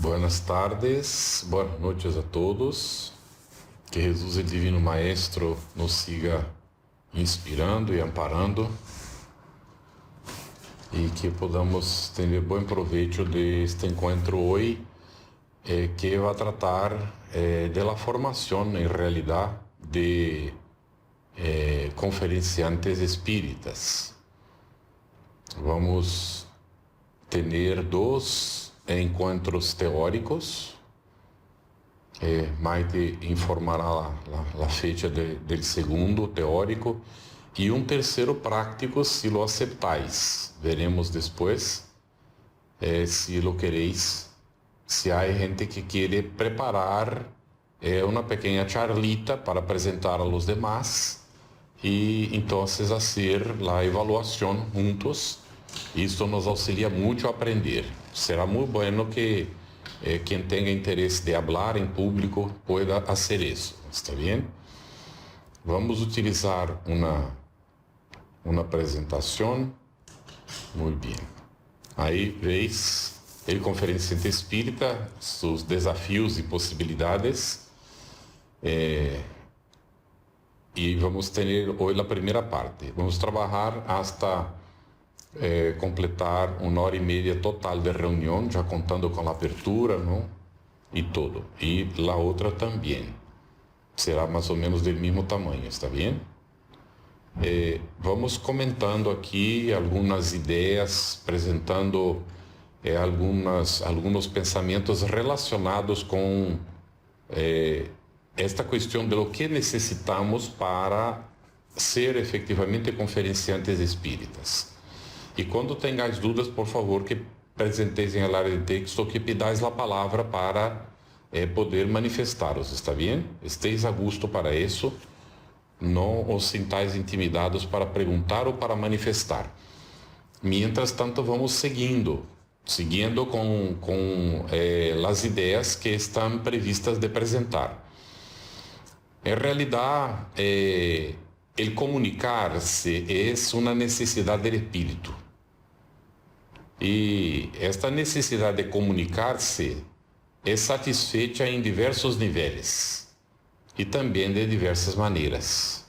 Buenas tardes, boas noites a todos. Que Jesus, o Divino Maestro, nos siga inspirando e amparando e que podamos ter bom proveito deste encontro hoje, que vai tratar da formação, em realidade, de conferenciantes espíritas. Vamos ter dois encontros teóricos. Maite informará a fecha do segundo teórico e um terceiro prático, se lo aceptais. Veremos depois se lo queréis. Se há gente que quer preparar uma pequena charlita para apresentar a los demás e então fazer a avaliação juntos. Isto nos auxilia muito a aprender. Será muito bueno que quem tenha interesse de falar em público pueda fazer isso. Está bem? Vamos utilizar uma apresentação. Muito bem. Aí veis o conferenciante espírita, seus desafios e possibilidades. E vamos ter hoje a primeira parte. Vamos trabalhar hasta completar 1h30 total de reunião, já contando com a abertura, não? E tudo. E a outra também. Será mais ou menos do mesmo tamanho, está bem? Vamos comentando aqui algumas ideias, apresentando alguns pensamentos relacionados com esta questão de lo que necessitamos para ser efetivamente conferenciantes espíritas. E quando tenhais dúvidas, por favor, que apresenteis em área de texto ou que pedais a palavra para poder manifestaros, está bem? Esteis a gusto para isso, não os sintais intimidados para perguntar ou para manifestar. Mientras tanto, vamos seguindo com as ideias que estão previstas de apresentar. Em realidade, el comunicar-se é uma necessidade do espírito. E esta necessidade de comunicar-se é satisfeita em diversos níveis e também de diversas maneiras.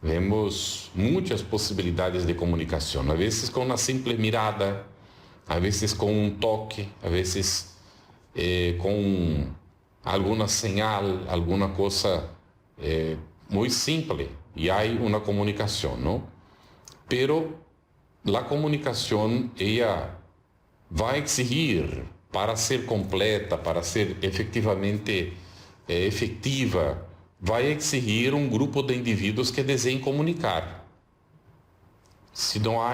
Vemos muitas possibilidades de comunicação, às vezes com uma simples mirada, às vezes com um toque, às vezes com alguma señal, alguma coisa muito simples, e há uma comunicação, não? Pero a comunicação, ela vai exigir, para ser completa, para ser efetivamente efetiva, vai exigir um grupo de indivíduos que desejem comunicar. Se não há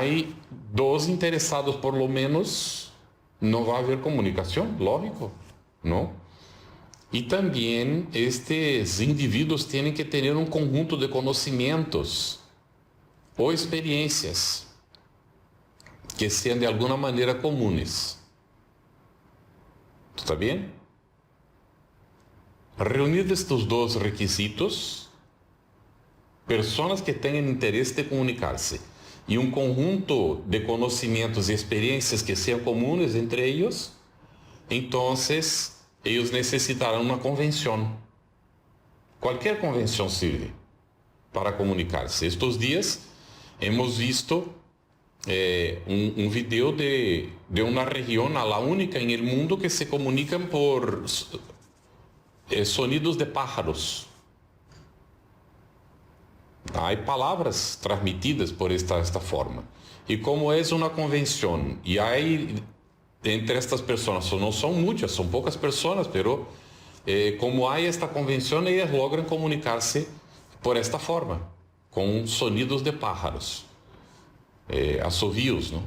dois interessados, por lo menos, não vai haver comunicação, lógico, não? E também estes indivíduos têm que ter um conjunto de conhecimentos ou experiências que sejam de alguma maneira comuns. Está bem? Reunidos estes dois requisitos, pessoas que tenham interesse de comunicar-se e um conjunto de conhecimentos e experiências que sejam comuns entre eles, então eles necessitarão uma convenção. Qualquer convenção serve para comunicar-se. Estes dias hemos visto um vídeo de uma região, a única em el mundo, que se comunicam por sonidos de pájaros. Há palavras transmitidas por esta forma. E como é uma convenção, e há entre estas pessoas, não são muitas, são poucas pessoas, pero como há esta convenção, elas logram comunicar-se por esta forma, com sonidos de pájaros, assovios, não?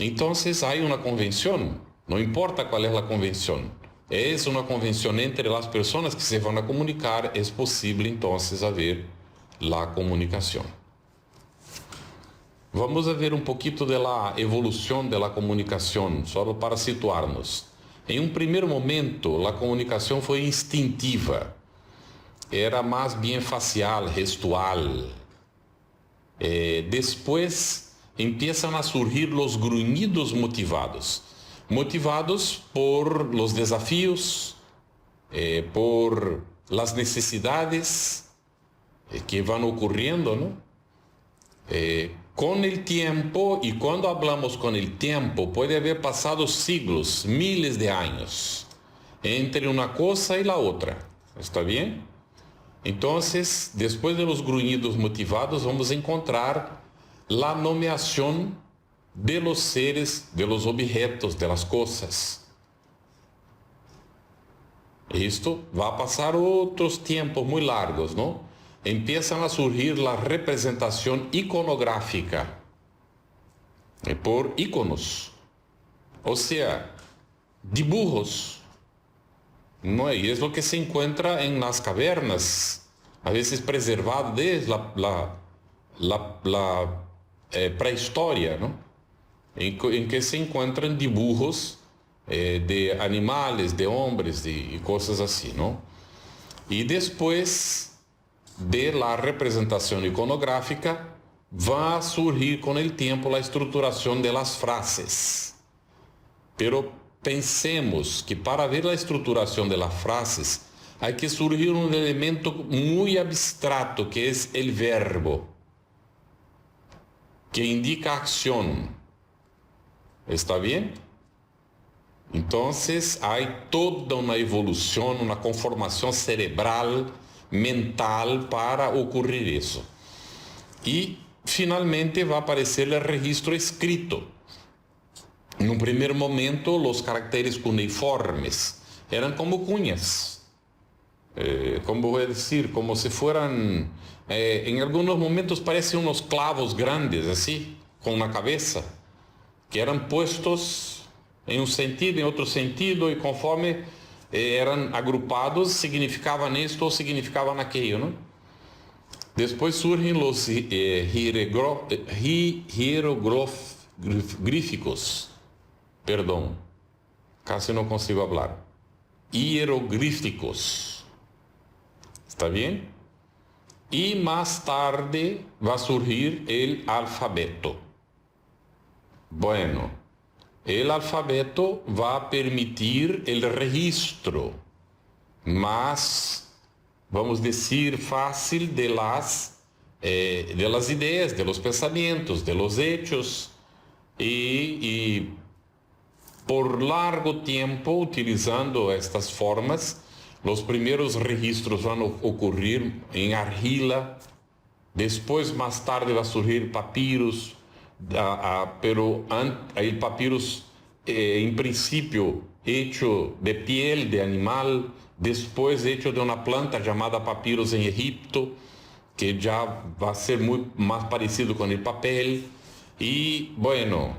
Então, há uma convenção, não importa qual é a convenção, é uma convenção entre as pessoas que se vão a comunicar, é possível então haver a comunicação. Vamos a ver um pouquinho da evolução da comunicação, só para situarmos. Em um primeiro momento, a comunicação foi instintiva, era mais bem facial, gestual. Depois, empiezan a surgir os grunhidos motivados. motivados por los desafíos, por las necesidades que van ocurriendo, ¿no? Con el tiempo, y cuando hablamos con el tiempo, puede haber pasado siglos, miles de años, entre una cosa y la otra. ¿Está bien? Entonces, después de los gruñidos motivados, vamos a encontrar la nomeación de los seres, de los objetos, de las cosas. Esto va a pasar otros tiempos muy largos, ¿no? Empiezan a surgir la representación iconográfica por íconos, o sea, dibujos, ¿no? Y es lo que se encuentra en las cavernas, a veces preservado desde la prehistoria, ¿no? En que se encuentran dibujos de animales, de hombres y cosas así, ¿no? Y después de la representación iconográfica va a surgir con el tiempo la estructuración de las frases. Pero pensemos que para ver la estructuración de las frases hay que surgir un elemento muy abstracto que es el verbo, que indica acción. ¿Está bien? Entonces hay toda una evolución, una conformación cerebral, mental para ocurrir eso. Y finalmente va a aparecer el registro escrito. En un primer momento los caracteres cuneiformes eran como cuñas, como voy a decir, como si fueran, en algunos momentos parecen unos clavos grandes así, con una cabeza, que eran puestos en un sentido, en otro sentido, y conforme eran agrupados, significaban esto o significaban aquello, ¿no? Después surgen los hieroglíficos, perdón, casi no consigo hablar, hieroglíficos, ¿está bien? Y más tarde va a surgir el alfabeto. Bueno, el alfabeto va a permitir el registro más, vamos a decir, fácil de las ideas, de los pensamientos, de los hechos, y por largo tiempo, utilizando estas formas, los primeros registros van a ocurrir en argila, después más tarde va a surgir papiros, pero el papyrus en principio hecho de piel de animal, después hecho de una planta llamada papyrus en Egipto, que ya va a ser muy más parecido con el papel. Y bueno,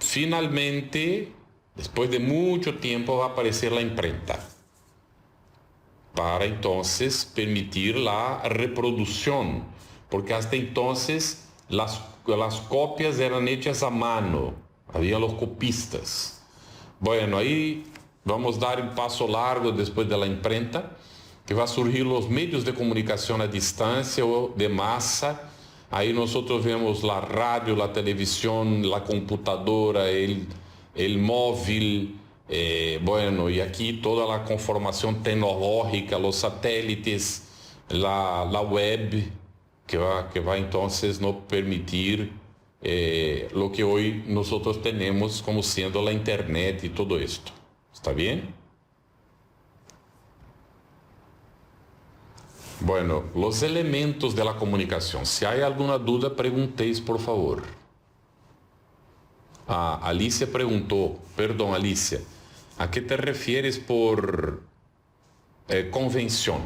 finalmente, después de mucho tiempo, va a aparecer la imprenta, para entonces permitir la reproducción, porque hasta entonces las copias eran hechas a mano, había los copistas. Bueno, ahí vamos a dar un paso largo después de la imprenta, que va a surgir los medios de comunicación a distancia o de masa. Ahí nosotros vemos la radio, la televisión, la computadora, el móvil, bueno, y aquí toda la conformación tecnológica, los satélites, la web, que va entonces no permitir lo que hoy nosotros tenemos como siendo la internet y todo esto. ¿Está bien? Bueno, los elementos de la comunicación. Si hay alguna duda, preguntéis, por favor. Alicia preguntó, perdón, Alicia, ¿a qué te refieres por convención?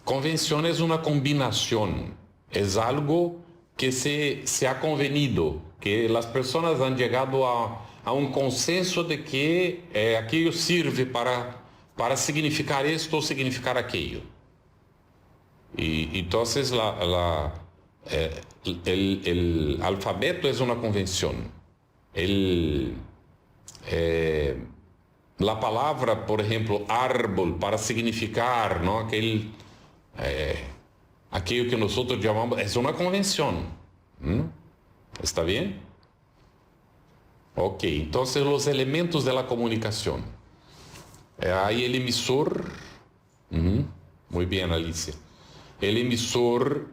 Convención es una combinación, es algo que se ha convenido, que las personas han llegado a un consenso de que aquello sirve para significar esto o significar aquello. Y entonces el alfabeto es una convención. La palabra, por ejemplo, árbol, para significar, ¿no? Aquello que nosotros llamamos, es una convención. ¿Está bien? Ok, entonces los elementos de la comunicación. Hay el emisor. Muy bien, Alicia. El emisor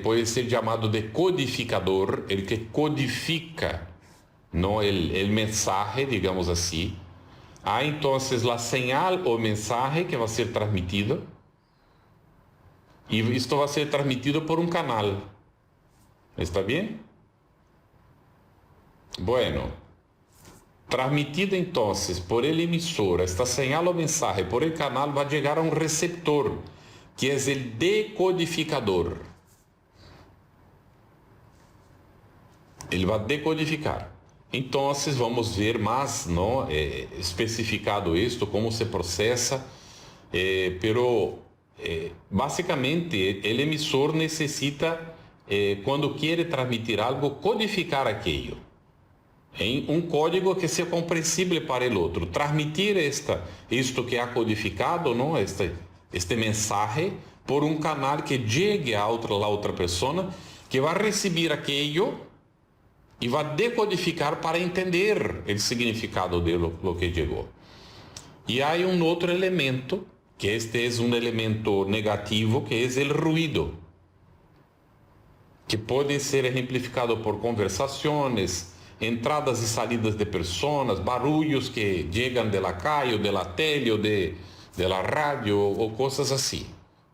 puede ser llamado de codificador, el que codifica, ¿no? el mensaje, digamos así. Hay entonces la señal o mensaje que va a ser transmitido. Y esto va a ser transmitido por un canal. ¿Está bien? Bueno, transmitida entonces por el emisor, esta señal o mensaje por el canal va a llegar a un receptor, que es el decodificador. Ele vai decodificar. Então, vamos ver mais, não, especificado isto, como se processa, pero basicamente o emissor necessita, quando quer transmitir algo, codificar aquilo em um código que seja compreensível para o outro. Transmitir isto que é codificado, não, este mensagem, por um canal que chegue a outra pessoa, que vai receber aquilo e vai decodificar para entender o significado de lo que chegou. E há um outro elemento, que este é um elemento negativo, que é o ruído, que pode ser exemplificado por conversações, entradas e salidas de pessoas, barulhos que chegam da calle, ou da tele, ou da rádio, ou coisas assim,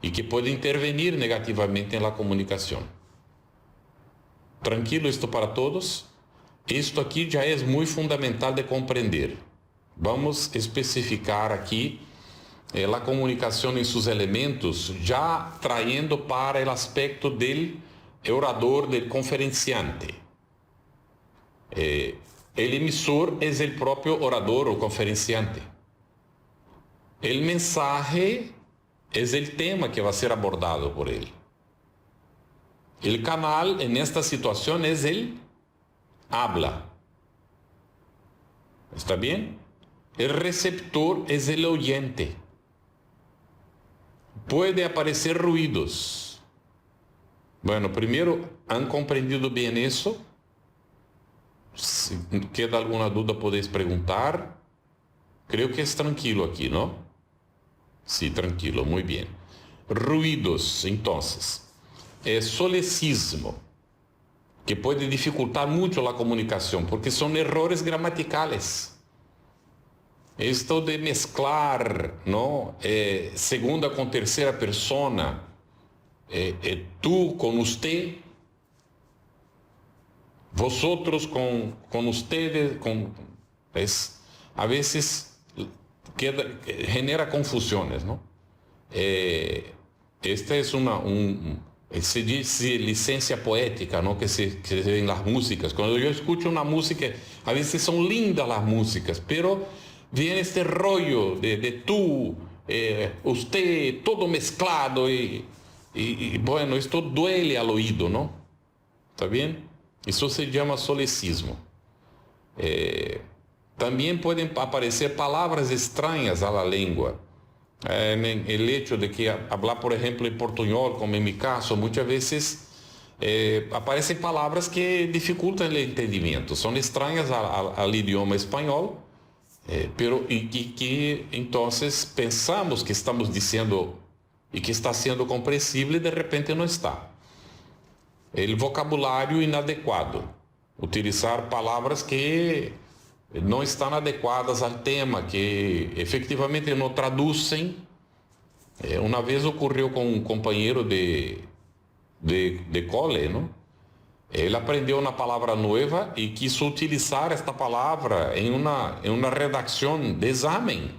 e que podem intervenir negativamente na comunicação. Tranquilo isto para todos? Isto aqui já é muito fundamental de compreender. Vamos especificar aqui a comunicação em seus elementos, já traindo para o aspecto do orador, do conferenciante. O emissor é o próprio orador ou conferenciante. O mensaje é o tema que vai ser abordado por ele. El canal en esta situación es el habla. ¿Está bien? El receptor es el oyente. Puede aparecer ruidos. Bueno, primero, ¿han comprendido bien eso? Si queda alguna duda, podéis preguntar. Creo que es tranquilo aquí, ¿no? Sí, tranquilo, muy bien. Ruidos, entonces. Solecismo, que pode dificultar muito a comunicação, porque são errores gramaticais. Esto de mezclar, não, segunda com terceira persona, tú com usted, vosotros com ustedes, a vezes genera confusões, não? Esta é se diz licença poética, ¿no? que se ve en las músicas. Cuando yo escucho una música, a veces son lindas las músicas, pero viene este rollo de tú, usted, todo mezclado y bueno, esto duele al oído, ¿no? ¿Está bien? Eso se llama solecismo. También pueden aparecer palabras extrañas a la lengua. El hecho de que hablar, por ejemplo, en portuñol, como en mi caso, muchas veces aparecen palabras que dificultan el entendimiento, son extrañas al idioma español, pero que entonces pensamos que estamos diciendo y que está siendo comprensible y de repente no está. El vocabulario inadecuado, utilizar palabras que não estão adequadas ao tema, que efetivamente não traduzem. Uma vez ocorreu com um companheiro de cole, não? Ele aprendeu uma palavra nova e quis utilizar esta palavra em uma redação de exame.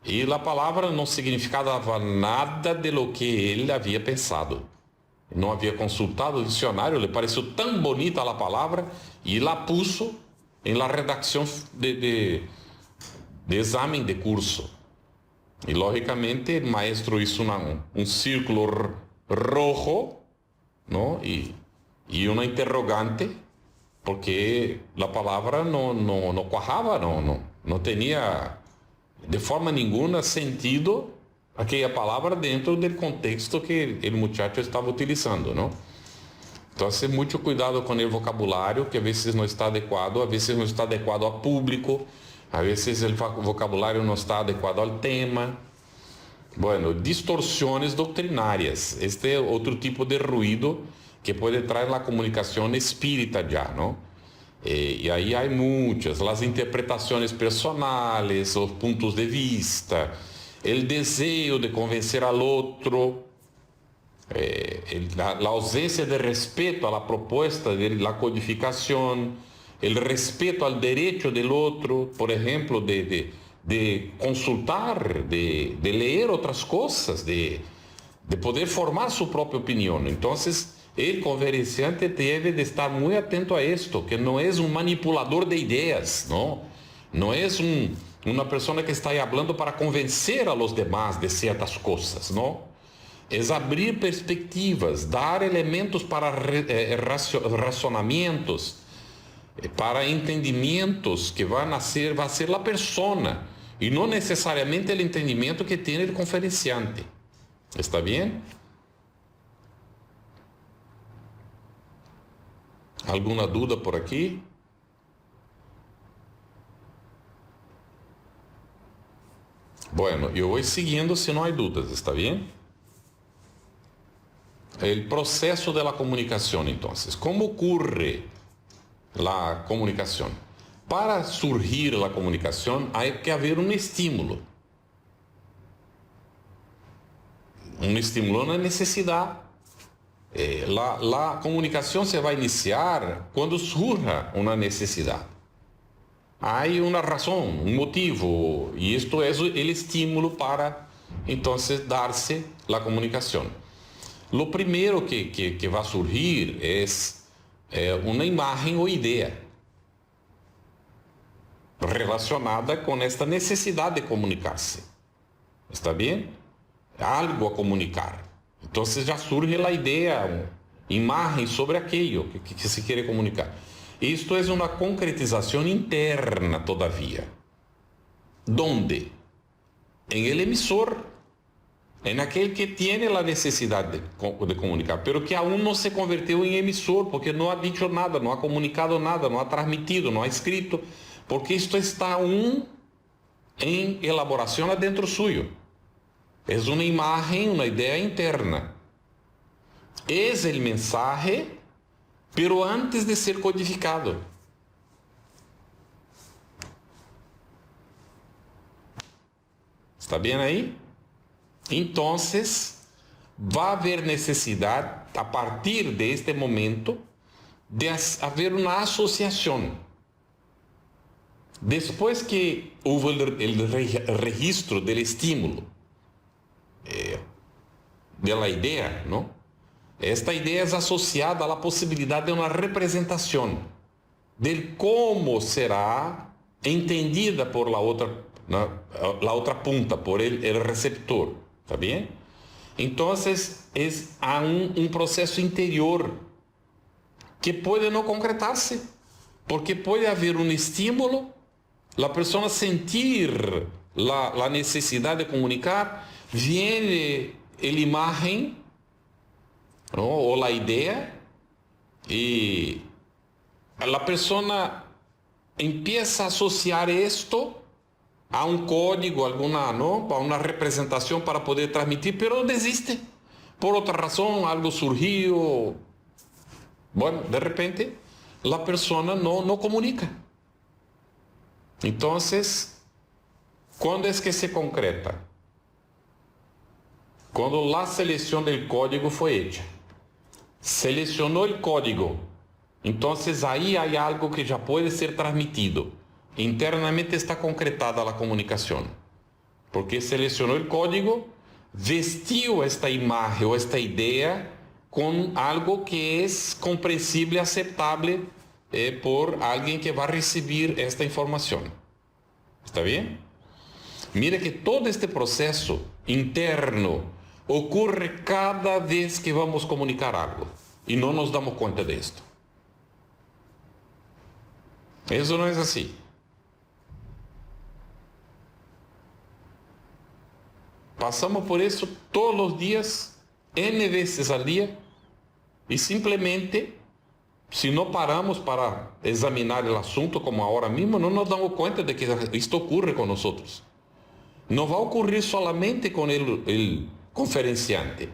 E a palavra não significava nada de lo que ele havia pensado. Não havia consultado o dicionário, lhe pareceu tão bonita a palavra e la puso em la redacción de exame de curso. E, lógicamente, o maestro hizo um círculo rojo, ¿no? e uma interrogante, porque a palavra não cuajaba, não tinha de forma nenhuma sentido aquela palavra dentro do contexto que o muchacho estava utilizando, ¿no? Entonces, mucho cuidado con el vocabulario, que a veces no está adecuado, a veces no está adecuado a público, a veces el vocabulario no está adecuado al tema. Bueno, distorsiones doctrinarias. Este es otro tipo de ruido que puede traer la comunicación espírita ya, ¿no? Y ahí hay muchas, las interpretaciones personales, los puntos de vista, el deseo de convencer al otro, la ausencia de respeto a la propuesta de la codificación, el respeto al derecho del otro, por ejemplo, de consultar, de leer otras cosas, de poder formar su propia opinión. Entonces, el conferenciante debe de estar muy atento a esto, que no es un manipulador de ideas, ¿no? No es una persona que está ahí hablando para convencer a los demás de ciertas cosas, ¿no? Es abrir perspectivas, dar elementos para razonamientos, para entendimientos que va a ser la persona y no necesariamente el entendimiento que tiene el conferenciante. ¿Está bien? ¿Alguna duda por aquí? Bueno, yo voy siguiendo si no hay dudas, ¿está bien? El proceso de la comunicación, entonces. ¿Cómo ocurre la comunicación? Para surgir la comunicación hay que haber un estímulo. Un estímulo, una necesidad. La comunicación se va a iniciar cuando surja una necesidad. Hay una razón, un motivo, y esto es el estímulo para entonces darse la comunicación. Lo primero que va a surgir es una imagen o idea relacionada con esta necesidad de comunicarse. ¿Está bien? Algo a comunicar. Entonces ya surge la idea, imagen sobre aquello que se quiere comunicar. Esto es una concretización interna todavía. ¿Dónde? En el emisor, en aquel que tiene la necesidad de comunicar, pero que aún no se convirtió en emisor, porque no ha dicho nada, no ha comunicado nada, no ha transmitido, no ha escrito, porque esto está aún en elaboración adentro suyo. Es una imagen, una idea interna. Es el mensaje, pero antes de ser codificado. ¿Está bien ahí? Entonces, va a haber necesidad, a partir de este momento, de haber una asociación. Después que hubo el registro del estímulo, de la idea, ¿no? Esta idea es asociada a la posibilidad de una representación del cómo será entendida por la otra punta, por el receptor. ¿Está bien? Entonces es un proceso interior que puede no concretarse, porque puede haber un estímulo, la persona sentir la necesidad de comunicar, viene la imagen, ¿no? O la idea, y la persona empieza a asociar esto a un código, ¿no? A una representación para poder transmitir, pero desiste. Por otra razón, algo surgió. Bueno, de repente, la persona no comunica. Entonces, ¿cuándo es que se concreta? Cuando la selección del código fue hecha. Seleccionó el código. Entonces, ahí hay algo que ya puede ser transmitido. Internamente está concretada la comunicación, porque seleccionó el código, vestiu esta imagen o esta idea con algo que es comprensible, aceptable por alguien que va a recibir esta información. ¿Está bien? Mira que todo este proceso interno ocurre cada vez que vamos a comunicar algo y no nos damos cuenta de esto. Eso no es así. Pasamos por eso todos los días, N veces al día, E simplesmente, se não paramos para examinar o assunto como agora mesmo, não nos damos conta de que isto ocorre com nós. Não vai ocorrer solamente com o conferenciante.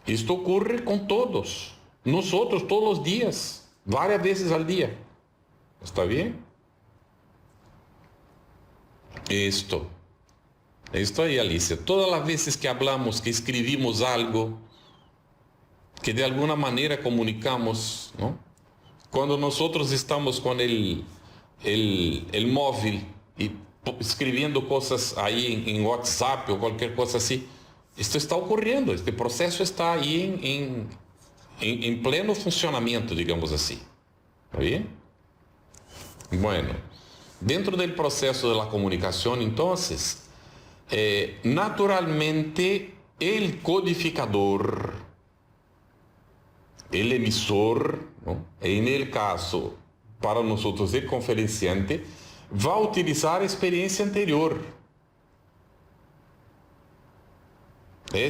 Isto ocorre com todos. Nós todos os dias, várias vezes ao dia. ¿Está bem? Isto aí, Alicia. Todas as vezes que hablamos, que escrevimos algo, que de alguma maneira comunicamos, não? Quando nós estamos com o móvel e escrevendo coisas aí em WhatsApp ou qualquer coisa assim, isto está ocorrendo, este processo está aí em pleno funcionamento, digamos assim. ¿Está bem? Bueno, dentro do processo da comunicação, então, naturalmente, o codificador, o emissor, ¿no? En el caso, para nós, o conferenciante, vai utilizar a experiência anterior. É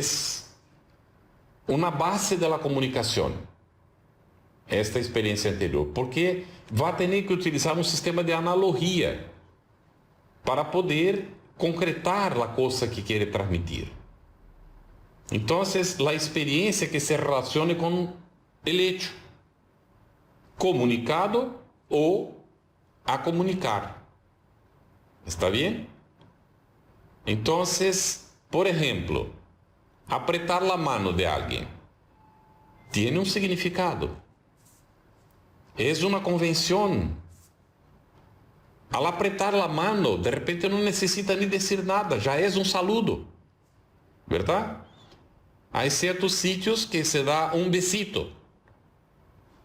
uma base da comunicação, esta experiência anterior, porque vai ter que utilizar um sistema de analogia para poder concretar a coisa que quer transmitir. Então, a experiência que se relacione com o hecho comunicado ou a comunicar. ¿Está bem? Então, por exemplo, apretar a mano de alguém tem um significado. É uma convenção. Al apretar a mano, de repente não necessita nem dizer nada, já é um saludo, verdade? Há certos sítios que se dá um besito,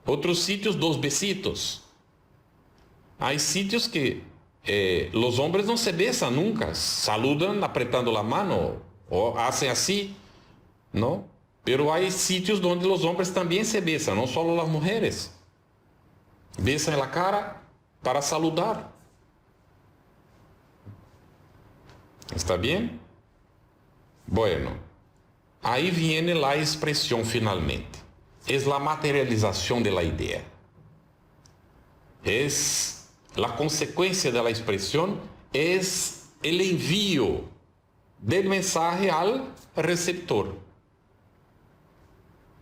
outros sítios dos besitos. Há sítios que os homens não se besan nunca, saludam apretando a mano ou fazem assim, não? Pero há sítios onde os homens também se besan, não só as mulheres. Besan a cara para saludar. ¿Está bem? Bueno, aí viene a expressão finalmente. É a materialização da ideia. A consequência da expressão é o envio do mensagem ao receptor.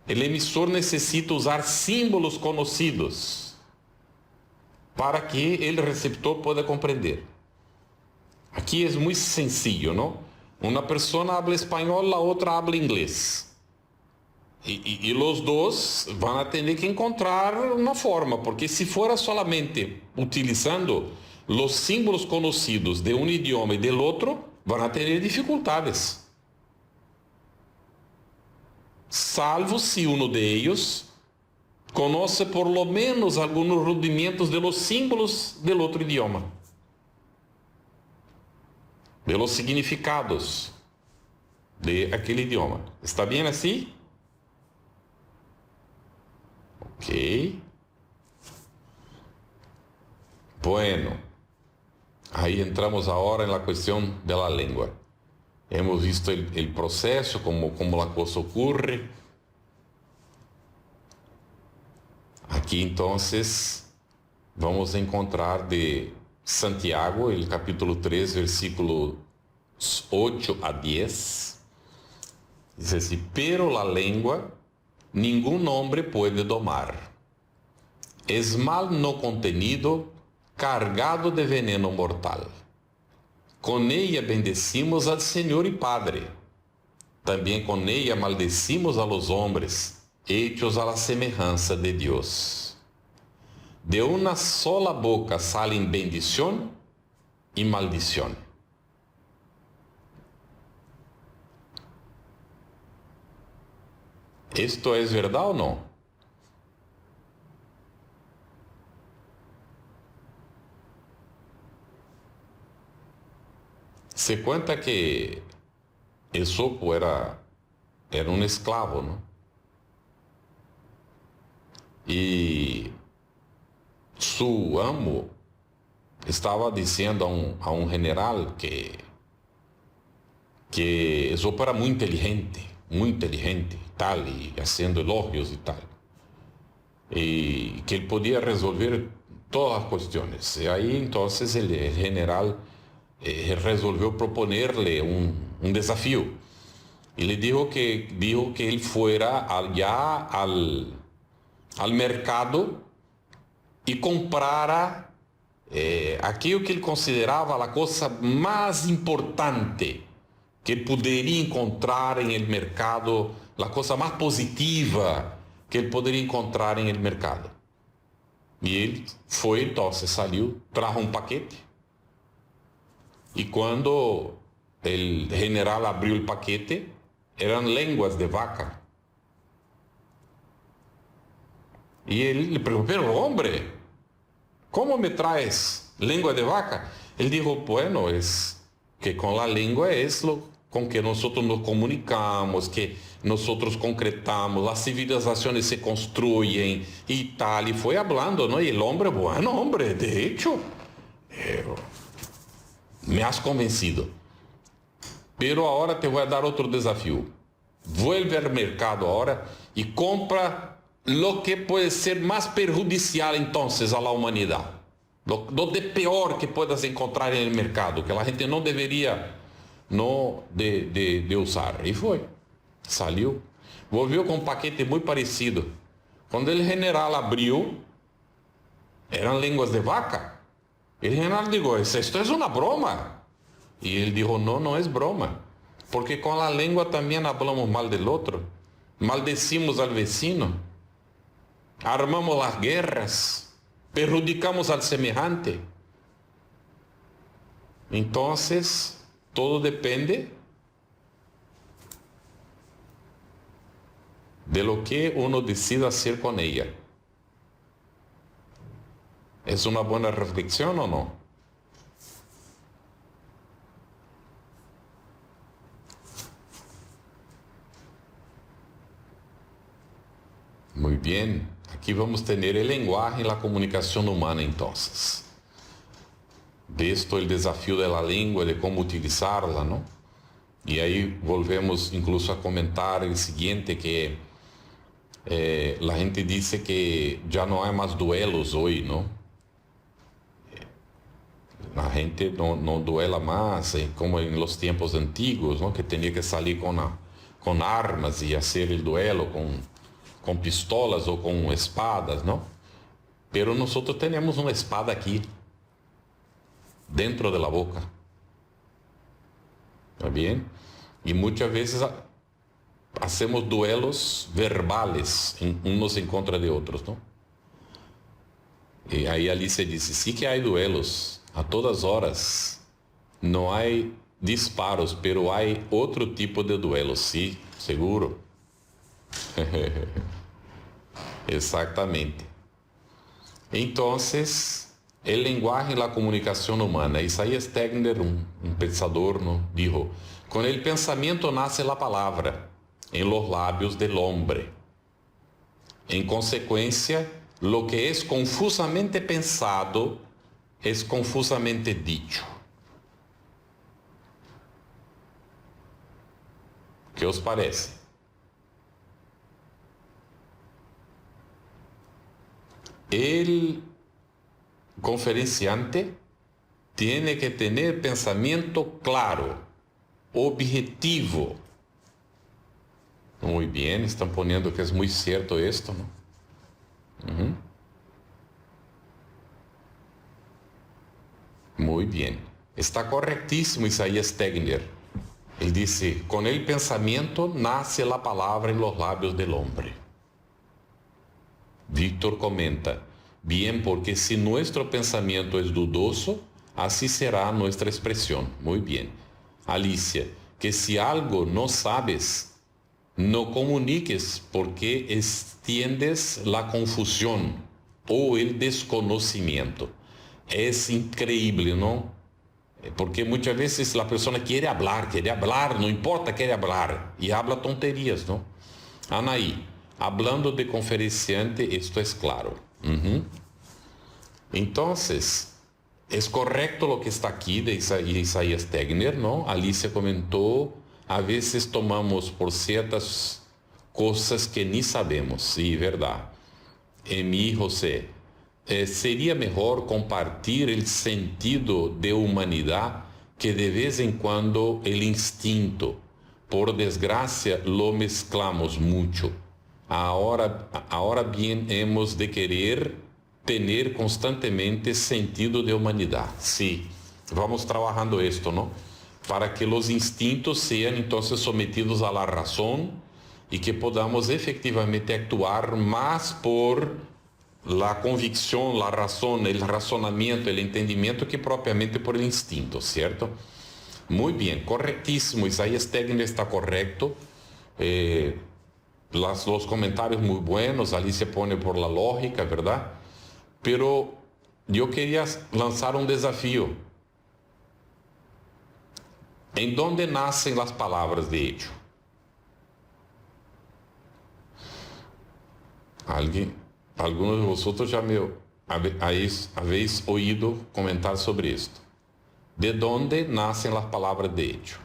O emissor necessita usar símbolos conhecidos para que o receptor pueda compreender. Aqui é muito sencillo, não? Uma pessoa habla espanhol, a outra habla inglês. E os dois vão ter que encontrar uma forma, porque se for solamente utilizando os símbolos conhecidos de um idioma e do outro, vão ter dificuldades. Salvo se um deles conhece por lo menos alguns rudimentos de los símbolos del outro idioma, de los significados de aquele idioma. ¿Está bem assim? Ok. Bueno, aí entramos agora na questão da língua. Hemos visto o processo, como a coisa ocorre. Aqui, então, vamos encontrar de Santiago, el capítulo 3, versículos 8 a 10. Diz assim: pero la lengua ningún hombre puede domar. Es mal no contenido, cargado de veneno mortal. Con ella bendecimos al Señor y Padre. También con ella maldecimos a los hombres, hechos a la semejanza de Dios. De una sola boca salen bendición y maldición. ¿Esto es verdad o no? Se cuenta que Esopo era um escravo, ¿no? E su amo estava dizendo a um general que Esopo era muito inteligente, muy inteligente y tal, y haciendo elogios y tal. Y que él podía resolver todas las cuestiones. Y ahí entonces el general resolvió proponerle un desafío. Y le dijo que él fuera allá al mercado y comprara aquello que él consideraba la cosa más importante que él podría encontrar en el mercado, la cosa más positiva que él podría encontrar en el mercado. Y él fue, entonces salió, trajo un paquete. Y cuando el general abrió el paquete, eran lenguas de vaca. Y él le preguntó, pero hombre, ¿cómo me traes lengua de vaca? Él dijo, bueno, es que con la lengua es lo con que nosotros nos comunicamos, que nosotros concretamos, las civilizaciones se construyen y tal. Y fue hablando, ¿no? Y el hombre, bueno, hombre, de hecho, me has convencido. Pero ahora te voy a dar otro desafío. Vuelve al mercado ahora y compra lo que puede ser más perjudicial entonces a la humanidad. Lo de peor que puedas encontrar en el mercado, que la gente no debería de usar. Y fue. Salió. Volvió con un paquete muy parecido. Cuando el general abrió, eran lenguas de vaca. El general dijo, esto es una broma. Y él dijo, no, no es broma. Porque con la lengua también hablamos mal del otro. Maldecimos al vecino. Armamos las guerras. Perjudicamos al semejante. Entonces, todo depende de lo que uno decida hacer con ella. ¿Es una buena reflexión o no? Muy bien. Aquí vamos a tener el lenguaje y la comunicación humana entonces. De esto el desafío de la lengua, de cómo utilizarla, ¿no? Y ahí volvemos incluso a comentar el siguiente, que la gente dice que ya no hay más duelos hoy, ¿no? La gente no duela más, como en los tiempos antiguos, ¿no? Que tenía que salir con armas y hacer el duelo con pistolas o con espadas, ¿no? Pero nosotros tenemos una espada aquí, dentro de la boca. ¿Está bien? Y muchas veces hacemos duelos verbales, unos en contra de otros, ¿no? Y ahí Alicia dice, sí que hay duelos, a todas horas. No hay disparos, pero hay otro tipo de duelos, sí, seguro. Exactamente. Entonces, el lenguaje y la comunicación humana. Isaías Tegner, un pensador, ¿no? Dijo, con el pensamiento nace la palabra en los labios del hombre. En consecuencia, lo que es confusamente pensado es confusamente dicho. ¿Qué os parece? El conferenciante tiene que tener pensamiento claro, objetivo. Muy bien, están poniendo que es muy cierto esto, ¿no? Muy bien. Está correctísimo Isaías Tegner. Él dice, con el pensamiento nace la palabra en los labios del hombre. Víctor comenta, bien, porque si nuestro pensamiento es dudoso, así será nuestra expresión. Muy bien. Alicia, que si algo no sabes, no comuniques porque extiendes la confusión o el desconocimiento. Es increíble, ¿no? Porque muchas veces la persona quiere hablar, no importa, quiere hablar, y habla tonterías, ¿no? Anaí, hablando de conferenciante, esto es claro. Entonces, es correcto lo que está aquí de Isaías Tegner, ¿no? Alicia comentó a veces tomamos por ciertas cosas que ni sabemos. Sí, verdad. Emi José, sería mejor compartir el sentido de humanidad que de vez en cuando el instinto. Por desgracia, lo mezclamos mucho. Ahora bien, hemos de querer tener constantemente sentido de humanidad. Sí, vamos trabajando esto, ¿no? Para que los instintos sean entonces sometidos a la razón y que podamos efectivamente actuar más por la convicción, la razón, el razonamiento, el entendimiento que propiamente por el instinto, ¿cierto? Muy bien, correctísimo. Isaías Tegner está correcto. Los comentarios muy buenos. Alicia pone por la lógica, ¿verdad? Pero yo quería lanzar un desafío. ¿En dónde nacen las palabras de hecho? Algunos de vosotros ya me habéis oído comentar sobre esto. ¿De dónde nacen las palabras de hecho?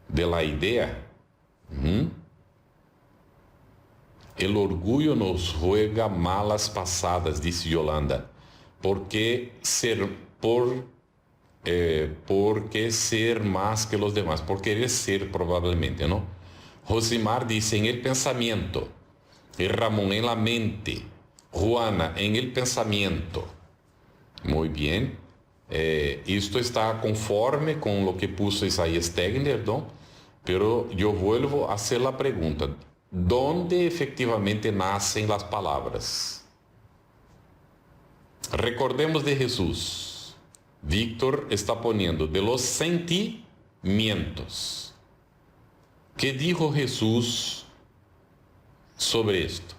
¿De la idea? El orgullo nos juega malas pasadas, dice Yolanda. ¿Por qué ser más que los demás? Por querer ser, probablemente, ¿no? Josimar dice, en el pensamiento. Y Ramón, en la mente. Juana, en el pensamiento. Muy bien. Esto está conforme con lo que puso Isaías Tegner, ¿no? Pero yo vuelvo a hacer la pregunta. ¿Dónde efectivamente nacen las palabras? Recordemos de Jesús. Víctor está poniendo de los sentimientos. ¿Qué dijo Jesús sobre esto?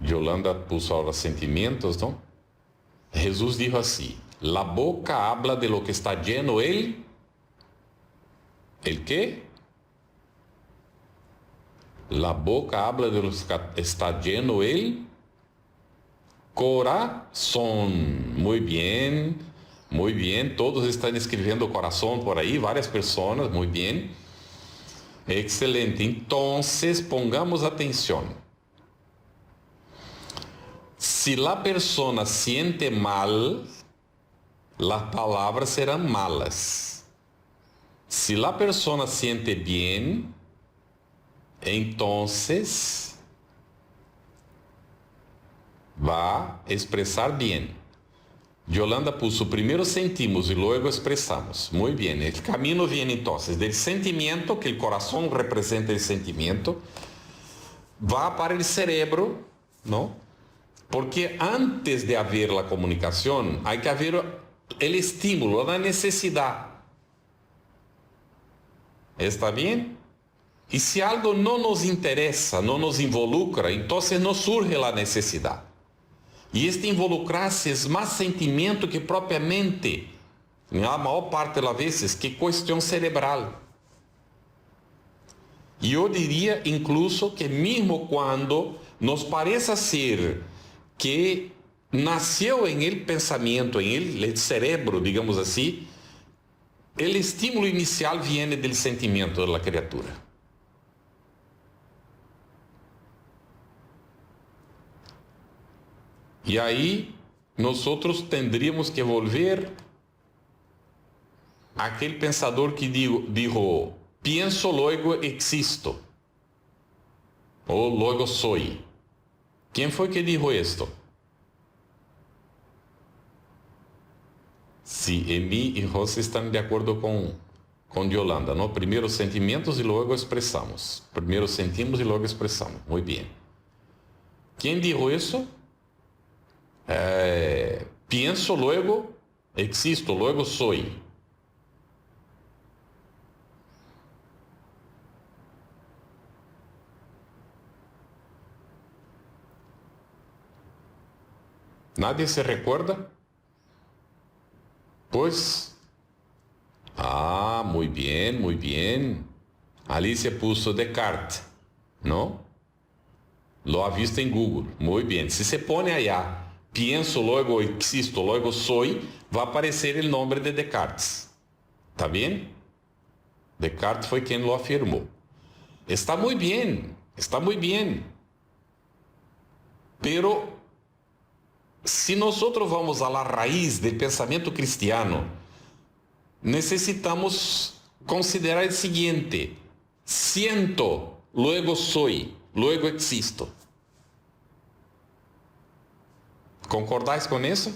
Yolanda puso ahora sentimientos, ¿no? Jesús dijo así, la boca habla de lo que está lleno ¿el qué? La boca habla de lo que está lleno el corazón. Muy bien, todos están escribiendo corazón por ahí, varias personas, muy bien. Excelente, entonces pongamos atención. Si la persona siente mal, las palabras serán malas. Si la persona siente bien, entonces va a expresar bien. Yolanda puso, primero sentimos y luego expresamos. Muy bien, el camino viene entonces del sentimiento, que el corazón representa el sentimiento, va para el cerebro, ¿no? Porque antes de haber la comunicación, hay que haber el estímulo, la necesidad. ¿Está bien? Y si algo no nos interesa, no nos involucra, entonces no surge la necesidad. Y este involucrarse es más sentimiento que propiamente, la mayor parte de las veces, que cuestión cerebral. Y yo diría incluso que mismo cuando nos parece ser que nació en el pensamiento, en el cerebro, digamos así, el estímulo inicial viene del sentimiento de la criatura. Y ahí nosotros tendríamos que volver a aquel pensador que dijo, pienso, luego existo, o luego soy. ¿Quién fue que dijo esto? Sí, Emi y José están de acuerdo con Yolanda, ¿no? Primero sentimientos y luego expresamos. Primero sentimos y luego expresamos. Muy bien. ¿Quién dijo eso? Pienso, luego existo, luego soy. ¿Nadie se recuerda? Pues, muy bien. Alicia puso Descartes, ¿no? Lo ha visto en Google. Muy bien. Si se pone allá pienso, luego existo, luego soy, va a aparecer el nombre de Descartes. ¿Está bien? Descartes fue quien lo afirmó. Está muy bien, está muy bien. Pero si nosotros vamos a la raíz del pensamiento cristiano, necesitamos considerar el siguiente: siento, luego soy, luego existo. ¿Concordáis con eso?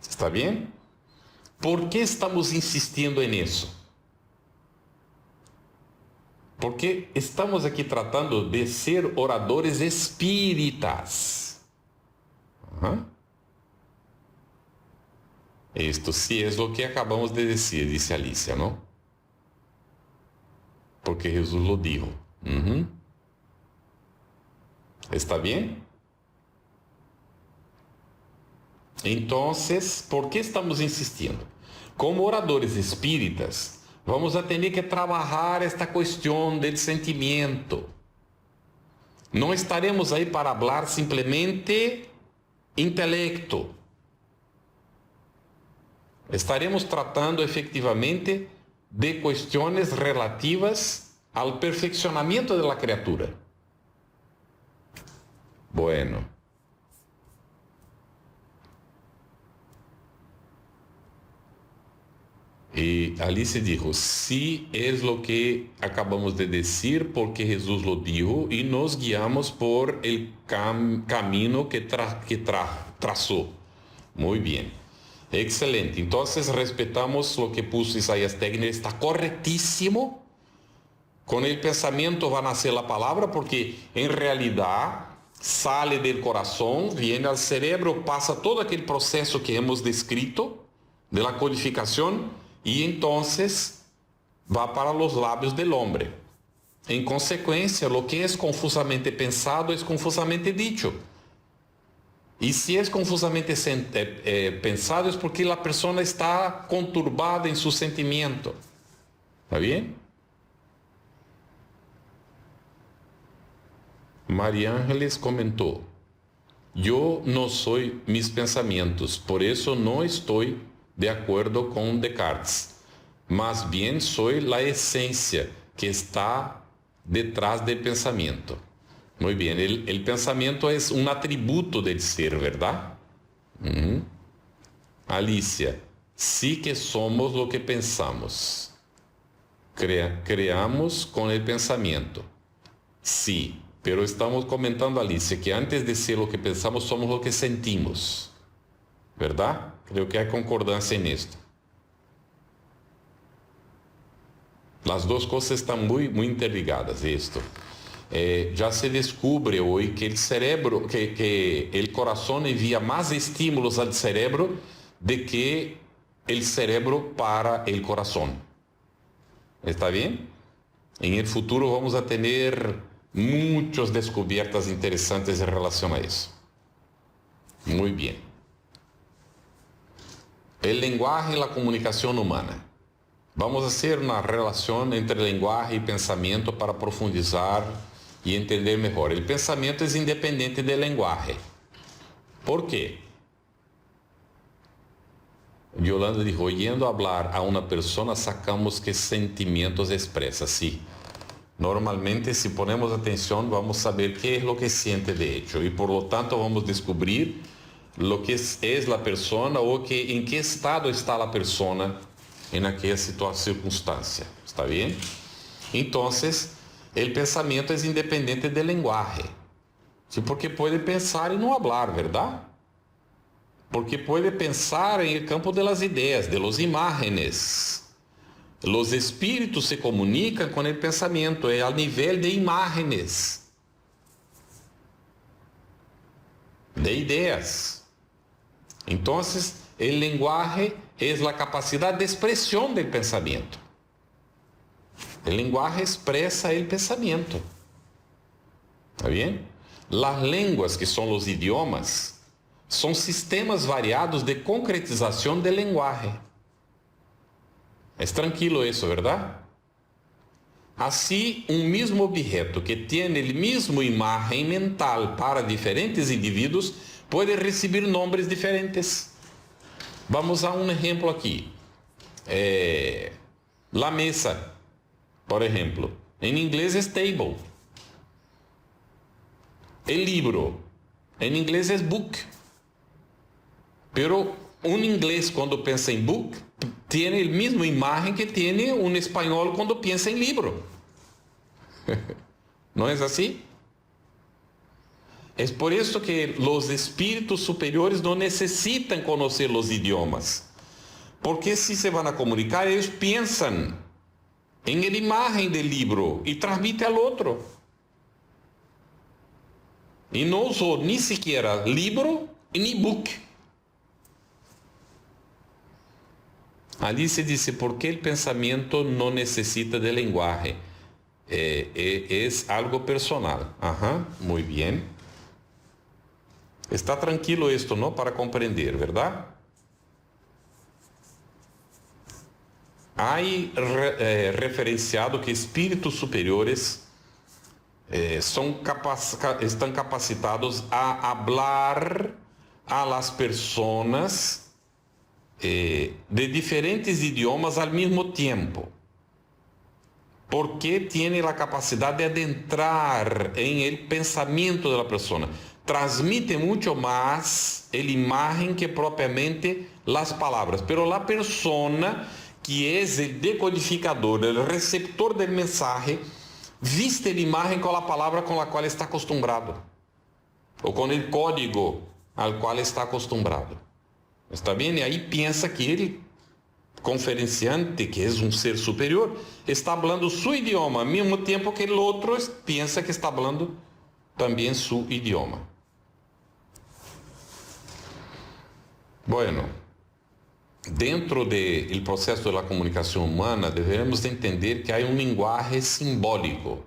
¿Está bien? ¿Por qué estamos insistiendo en eso? Porque estamos aqui tratando de ser oradores espíritas. Esto sí es lo que acabamos de decir, dice Alicia, ¿no? Porque Jesús lo dijo. ¿Está bien? Entonces, ¿por qué estamos insistindo? Como oradores espíritas, vamos a tener que trabalhar esta questão del sentimento. Não estaremos aí para falar simplesmente intelecto. Estaremos tratando efectivamente de questões relativas ao perfeccionamento da criatura. Bueno. Y Alice dijo, sí es lo que acabamos de decir porque Jesús lo dijo y nos guiamos por el camino que trazó. Muy bien. Excelente. Entonces respetamos lo que puso Isaías Tegner. Está correctísimo. Con el pensamiento va a nacer la palabra porque en realidad sale del corazón, viene al cerebro, pasa todo aquel proceso que hemos descrito de la codificación y entonces va para los labios del hombre. En consecuencia, lo que es confusamente pensado es confusamente dicho. Y si es confusamente pensado es porque la persona está conturbada en su sentimiento. ¿Está bien? María Ángeles comentó, yo no soy mis pensamientos, por eso no estoy de acuerdo con Descartes. Más bien soy la esencia que está detrás del pensamiento. Muy bien, el pensamiento es un atributo del ser, ¿verdad? Alicia, sí que somos lo que pensamos. Creamos con el pensamiento. Sí, pero estamos comentando, Alicia, que antes de ser lo que pensamos, somos lo que sentimos. ¿Verdad? Creo que hay concordancia en esto. Las dos cosas están muy interligadas, esto. Ya se descubre hoy que el cerebro, que el corazón envía más estímulos al cerebro de que el cerebro para el corazón. ¿Está bien? En el futuro vamos a tener muchas descubiertas interesantes en relación a eso. Muy bien. El lenguaje y la comunicación humana. Vamos a hacer una relación entre lenguaje y pensamiento para profundizar y entender mejor. El pensamiento es independiente del lenguaje. ¿Por qué? Yolanda dijo, oyendo hablar a una persona sacamos qué sentimientos expresa. Sí. Normalmente, si ponemos atención, vamos a saber qué es lo que siente de hecho. Y por lo tanto, vamos a descubrir lo que es la persona o que, en qué estado está la persona en aquella circunstancia. ¿Está bien? Entonces, el pensamiento es independiente del lenguaje. ¿Sí? Porque puede pensar y no hablar, ¿verdad? Porque puede pensar en el campo de las ideas, de las imágenes. Los espíritus se comunican con el pensamiento, al nivel de imágenes, de ideas. Entonces, el lenguaje es la capacidad de expresión del pensamiento. El lenguaje expresa el pensamiento. ¿Está bien? Las lenguas, que son los idiomas, son sistemas variados de concretización del lenguaje. Es tranquilo eso, ¿verdad? Así, un mismo objeto que tiene el mismo imagen mental para diferentes individuos puede recibir nombres diferentes. Vamos a un ejemplo aquí. La mesa, por ejemplo. En inglés es table. El libro, en inglés es book. Pero un inglés cuando piensa en book tiene la misma imagen que tiene un español cuando piensa en libro. ¿No es así? Es por eso que los espíritus superiores no necesitan conocer los idiomas. Porque si se van a comunicar, ellos piensan en la imagen del libro y transmiten al otro. Y no usó ni siquiera libro ni book. Ali se dice, ¿por qué el pensamiento no necesita de lenguaje? Es algo personal. Ajá, muy bien. Está tranquilo esto, ¿no? Para comprender, ¿verdad? Hay referenciado que espíritus superiores están capacitados a hablar a las personas de diferentes idiomas al mismo tiempo, porque tiene la capacidad de adentrar en el pensamiento de la persona. Transmite mucho más la imagen que propiamente las palabras, pero la persona que es el decodificador, el receptor del mensaje, viste la imagen con la palabra con la cual está acostumbrado, o con el código al cual está acostumbrado. ¿Está bien? Y ahí piensa que el conferenciante, que es un ser superior, está hablando su idioma, al mismo tiempo que el otro piensa que está hablando también su idioma. Bueno, dentro del proceso de la comunicación humana, debemos de entender que hay un lenguaje simbólico.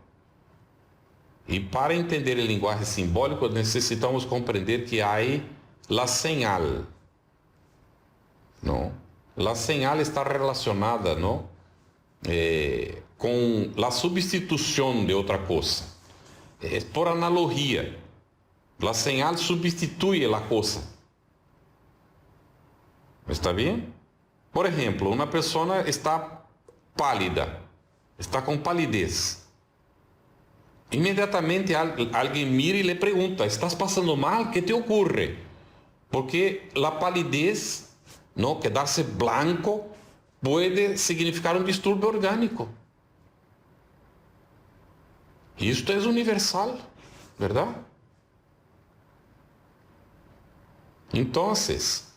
Y para entender el lenguaje simbólico, necesitamos comprender que hay la señal. ¿No? La señal está relacionada, ¿no? Con la sustitución de otra cosa. Es por analogía. La señal sustituye la cosa. ¿Está bien? Por ejemplo, una persona está pálida, está con palidez. Inmediatamente alguien mira y le pregunta, ¿estás pasando mal? ¿Qué te ocurre? Porque la palidez, ¿no? Quedarse blanco puede significar un disturbio orgánico. Y esto es universal, ¿verdad? Entonces,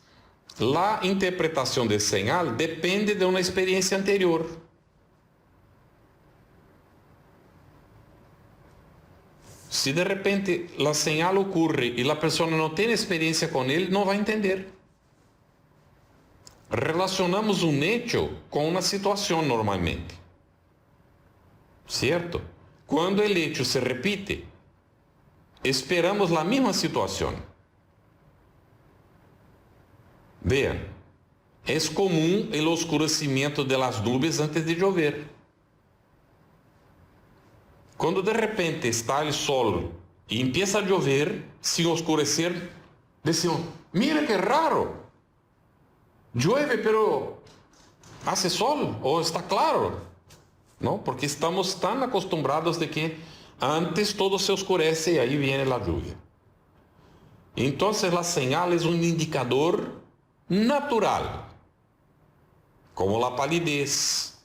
la interpretación de señal depende de una experiencia anterior. Si de repente la señal ocurre y la persona no tiene experiencia con él, no va a entender. Relacionamos un hecho con una situación normalmente. ¿Cierto? Cuando el hecho se repite, esperamos la misma situación. Vean, es común el oscurecimiento de las nubes antes de llover. Cuando de repente está el sol y empieza a llover sin oscurecer, decimos, mira qué raro. Llueve, pero hace sol o está claro, ¿no? Porque estamos tan acostumbrados de que antes todo se oscurece y ahí viene la lluvia. Entonces la señal es un indicador natural, como la palidez,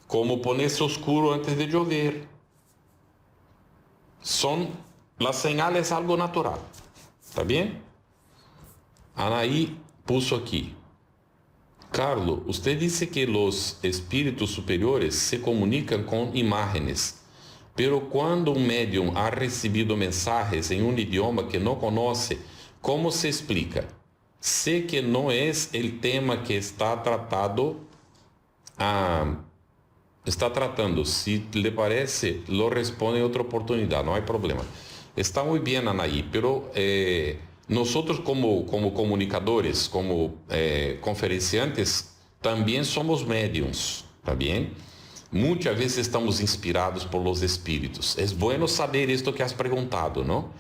como ponerse oscuro antes de llover. La señal es algo natural. ¿Está bien? Anaí puso aquí. Carlos, usted dice que los espíritus superiores se comunican con imágenes, pero cuando un medium ha recibido mensajes en un idioma que no conoce, ¿cómo se explica? Sé que no es el tema que está tratando. Si le parece, lo responde en otra oportunidad, no hay problema. Está muy bien, Anaí, pero nosotros como comunicadores, como conferenciantes, también somos mediums, ¿está bien? muitas vezes estamos inspirados por los espíritos. É bueno saber isto que has perguntado, não?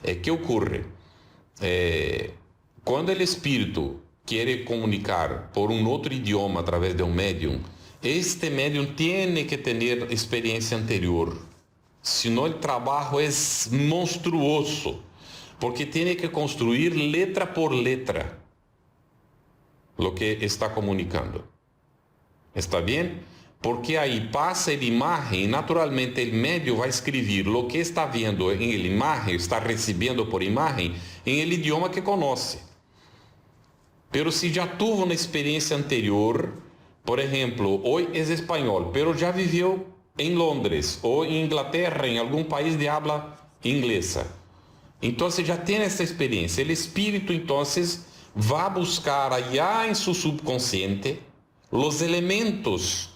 ¿Qué ocurre? Quando o espírito quer comunicar por um outro idioma através de um médium, este médium tem que ter experiência anterior. Senão o trabalho é monstruoso, porque tem que construir letra por letra o que está comunicando. ¿Está bem? Porque aí passa a imagem e naturalmente o médium vai escrever o que está vendo em imagem, está recebendo por imagem, em el idioma que conhece. Pero se já tuvo uma experiência anterior, por exemplo, hoje é espanhol, pero já viveu em Londres ou em Inglaterra, em algum país de habla inglesa. Então já tem essa experiência. O espírito então vai buscar allá em seu subconsciente os elementos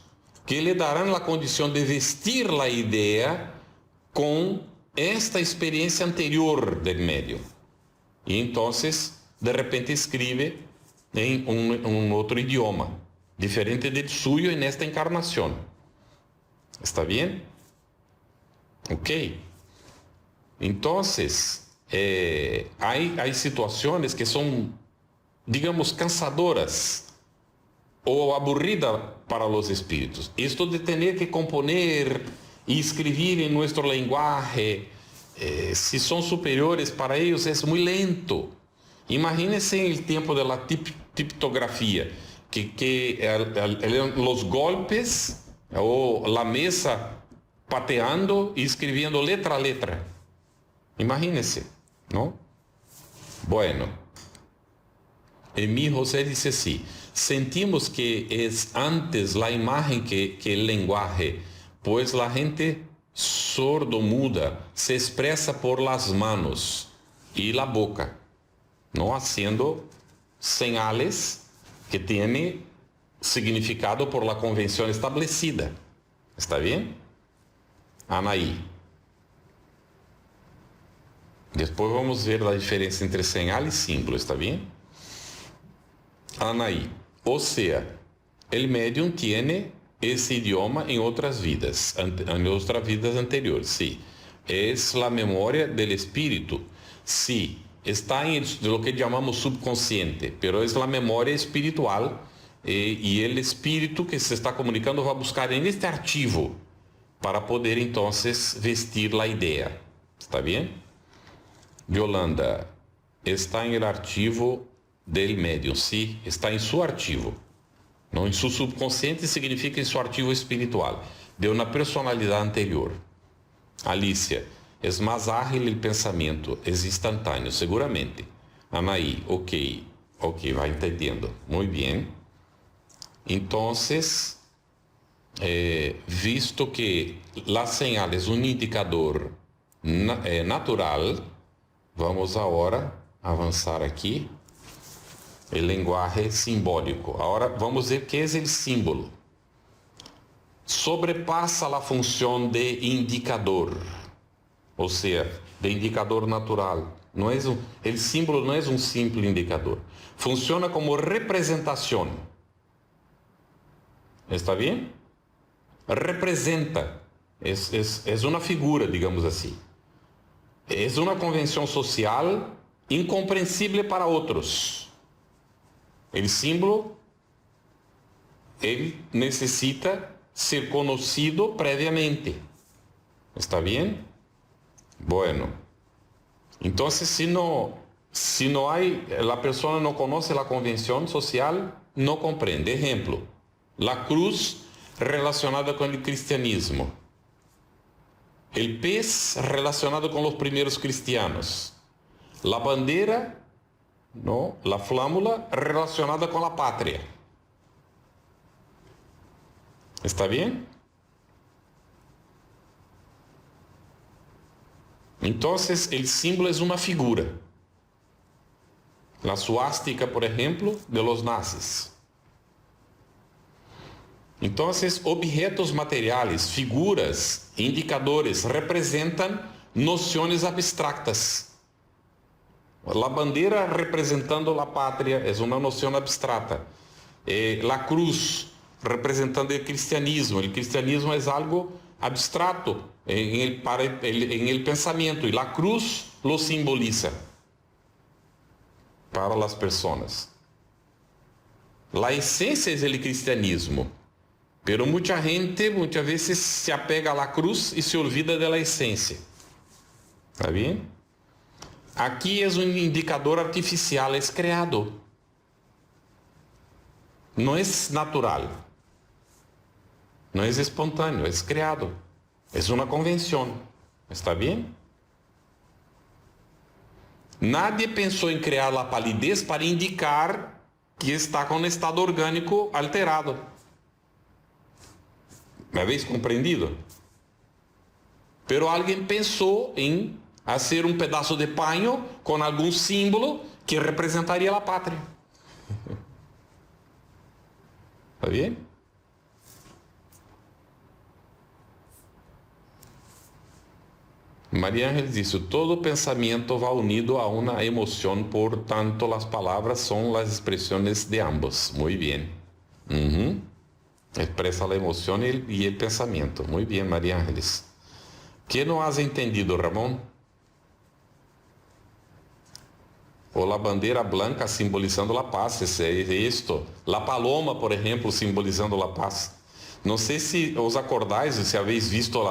que lhe darão a condição de vestir a ideia com esta experiência anterior do médium. E então, de repente, escreve em um outro idioma, diferente do suyo nesta encarnação. ¿Está bem? Ok. Então, há situações que são, digamos, cansadoras ou aburridas para os espíritos. Isto de ter que componer e escrever em nosso linguagem, se são superiores para eles, é muito lento. Imagínense o tempo da tipografia, que os golpes ou a mesa pateando e escrevendo letra a letra. Imagínense, não? Bueno, Emi José disse assim: sentimos que é antes a imagem que o lenguaje, pois a gente sordo-muda se expressa por las manos e la boca, não haciendo señales que têm significado por la convenção establecida. ¿Está bem? Anaí. Depois vamos ver a diferença entre señal e símbolo, ¿está bem? Anaí. Ou seja, o médium tem esse idioma em outras vidas, em outras vidas anteriores. Sim, é a memória do espírito. Sim, está em lo que chamamos subconsciente, pero é a memória espiritual e o espírito que se está comunicando vai buscar neste arquivo para poder então vestir a ideia. Está bem? Yolanda, está em el arquivo del médium, sim, está em seu arquivo. Não em seu subconsciente significa em seu arquivo espiritual, de uma personalidade anterior. Alicia, é mais ágil o pensamento, é instantâneo, seguramente. Anaí, ok, vai entendendo. Muito bem. Então, visto que a señal é um indicador natural, vamos agora avançar aqui. O lenguaje simbólico. Agora vamos ver o que é o símbolo. Sobrepassa a função de indicador, ou seja, de indicador natural. Não é o símbolo não é um simples indicador. Funciona como representação. ¿Está bem? Representa. É uma figura, digamos assim. É uma convenção social incompreensível para outros. O símbolo, ele necessita ser conhecido previamente. ¿Está bem? Bueno. Então, se não há, a pessoa não conhece a convenção social, não compreende. Exemplo, a cruz relacionada com o cristianismo. O pez relacionado com os primeiros cristianos. A bandeira, ¿no? La flâmula relacionada com a pátria. ¿Está bem? Então, o símbolo é uma figura. A suástica, por exemplo, de los nazis. Então, objetos materiais, figuras, indicadores, representam noções abstratas. A bandeira representando a pátria é uma noção abstrata. A cruz representando o cristianismo. O cristianismo é algo abstrato en el pensamento, e a cruz lo simboliza para as pessoas. A essência é o cristianismo, pero muita gente muitas vezes se apega à cruz e se olvida da essência. ¿Está bem? Aqui é um indicador artificial, é criado. Não é natural. Não é espontâneo, é criado. É uma convenção. ¿Está bem? Nadie pensou em criar a palidez para indicar que está com o estado orgânico alterado. ¿Me habéis compreendido? Pero alguém pensou em fazer um pedaço de paño com algum símbolo que representaria a pátria. ¿Está bem? Maria Ángel disse: todo pensamento va unido a uma emoção, por tanto as palavras são as expressões de ambos. Muito bem. Expressa a emoção e o pensamento. Muito bem, Maria Ángeles. Que não has entendido, Ramon? Ou a bandeira branca simbolizando a paz, é isto. La paloma, por exemplo, simbolizando a paz. Não sei se os acordáis, se habéis visto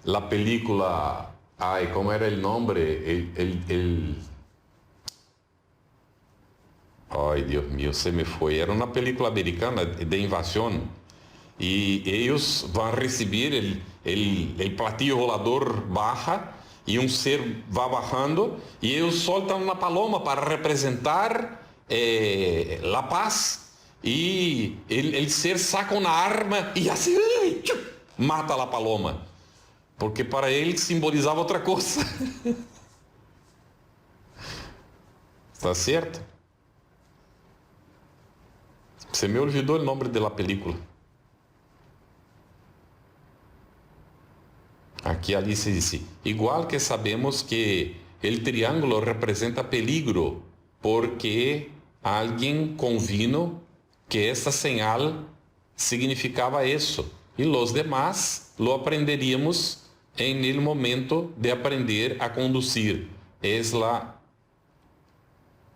la película. Ai, como era o nome? Ai, Deus meu, se me foi. Era uma película americana de invasão. E eles vão receber o platillo volador baja e um ser vai bajando e eles soltam uma paloma para representar a paz e o ser saca uma arma e assim mata a paloma, porque para ele simbolizava outra coisa. Está certo? Se me olvidou o nome da película. Aqui Alice disse: igual que sabemos que o triângulo representa peligro, porque alguém convino que essa señal significava isso, e os demás lo aprenderíamos em el momento de aprender a conduzir. Es la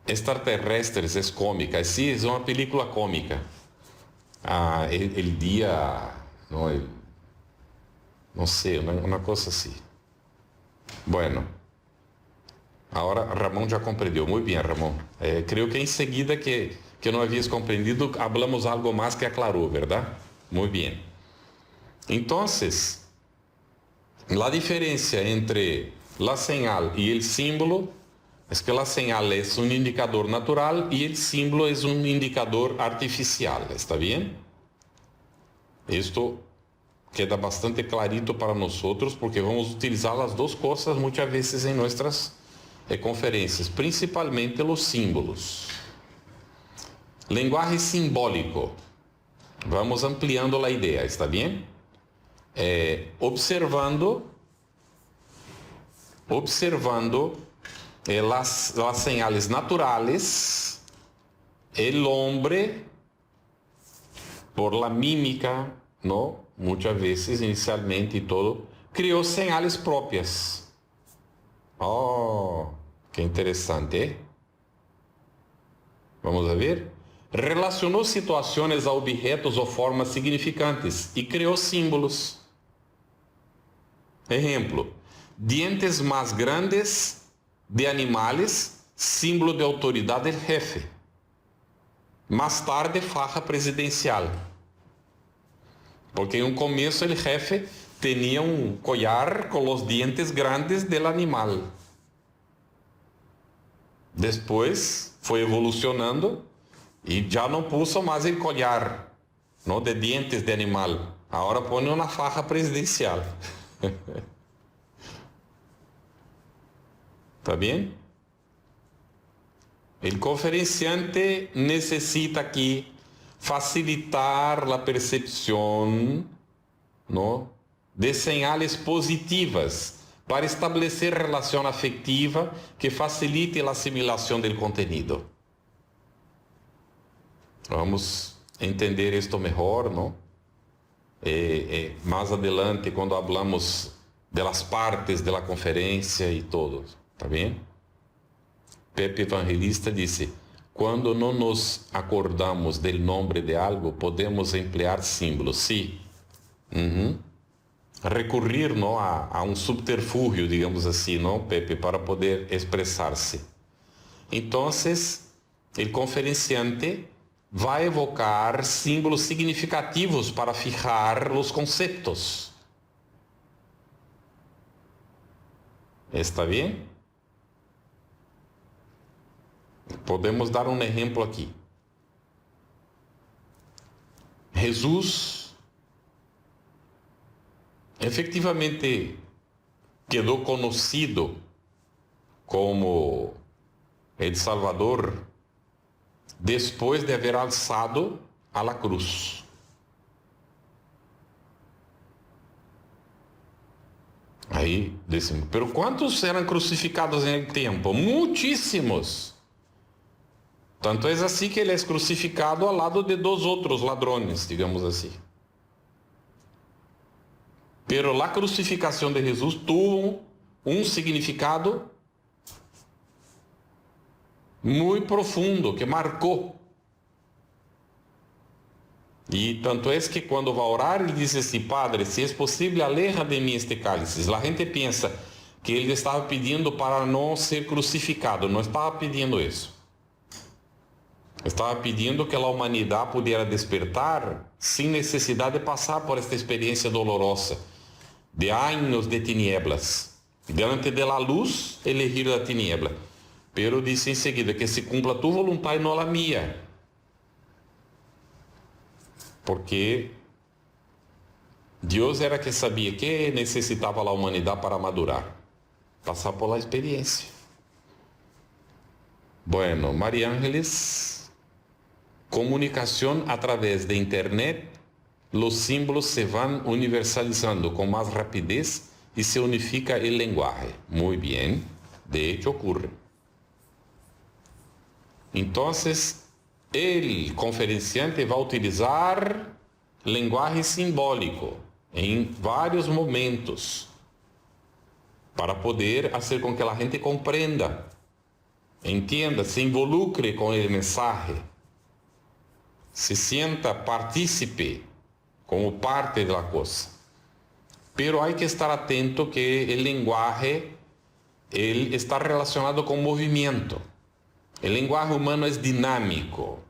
extraterrestres, es cómica, sí, es uma película cómica. El dia, não sei, uma coisa assim. Bueno, agora Ramon já compreendeu. Muito bem, Ramon. Creio que em seguida que não havias compreendido, hablamos algo mais que aclarou, verdade? Muito bem. Então, a diferença entre a señal e o símbolo é que a señal é um indicador natural e o símbolo é um indicador artificial. ¿Está bem? Isto queda bastante clarito para nós, porque vamos utilizar as duas coisas muitas vezes em nossas conferências, principalmente os símbolos. Linguagem simbólico. Vamos ampliando a ideia, está bem? Observando las señales naturales, el hombre, por la mímica, ¿no? Muitas vezes, inicialmente e todo, criou señales próprias. Oh, que interessante, ¿eh? Vamos a ver. Relacionou situações a objetos ou formas significantes e criou símbolos. Exemplo: dientes mais grandes de animais, símbolo de autoridade del jefe. Mais tarde, faja presidencial. Porque em um começo o jefe tinha um collar com os dientes grandes do animal. Depois foi evolucionando e já não puso mais o collar, não, de dientes de animal. Agora põe uma faja presidencial. ¿Está bem? O conferenciante necessita aqui facilitar a percepção, ¿no?, de señales positivas para estabelecer relação afectiva que facilite a assimilação do contenido. Vamos entender isto melhor, não? Mais adelante, quando hablamos de las partes de la conferência e todo, tá bem? Pepe Evangelista disse: quando não nos acordamos del nombre de algo, podemos emplear símbolos. Sim. Recurrir, não, a um subterfúgio, digamos assim, não, Pepe, para poder expressar-se. Então, o conferenciante vai evocar símbolos significativos para fijar os conceitos. ¿Está bem? Podemos dar um exemplo aqui. Jesus efectivamente quedou conhecido como El Salvador depois de haver alçado a la cruz. Aí decimos, pero quantos eram crucificados em tempo? Muitíssimos. Tanto é assim que ele é crucificado ao lado de dois outros ladrões, digamos assim. Pero la crucificação de Jesus tuvo um significado muito profundo, que marcou. E tanto é que quando vai orar, ele diz assim: Padre, se é possível, aleja de mim este cálice. A gente pensa que ele estava pedindo para não ser crucificado. Não estava pedindo isso. Estava pedindo que a humanidade pudesse despertar sem necessidade de passar por esta experiência dolorosa de anos de tinieblas. Diante de la luz, elegir a tiniebla. Pero disse em seguida que se cumpla tu vontade e não a minha. Porque Deus era que sabia que necessitava a humanidade para madurar, passar por la experiência. Bueno, María Ángeles, comunicação através de internet, os símbolos se vão universalizando com mais rapidez e se unifica o lenguaje. Muito bem, de hecho ocorre. Então, o conferenciante vai utilizar linguagem simbólico em vários momentos para poder fazer com que a gente compreenda, entenda, se involucre com o mensagem, se sienta partícipe como parte da coisa. Pero há que estar atento que o linguaje ele está relacionado com movimento. O linguaje humano é dinâmico,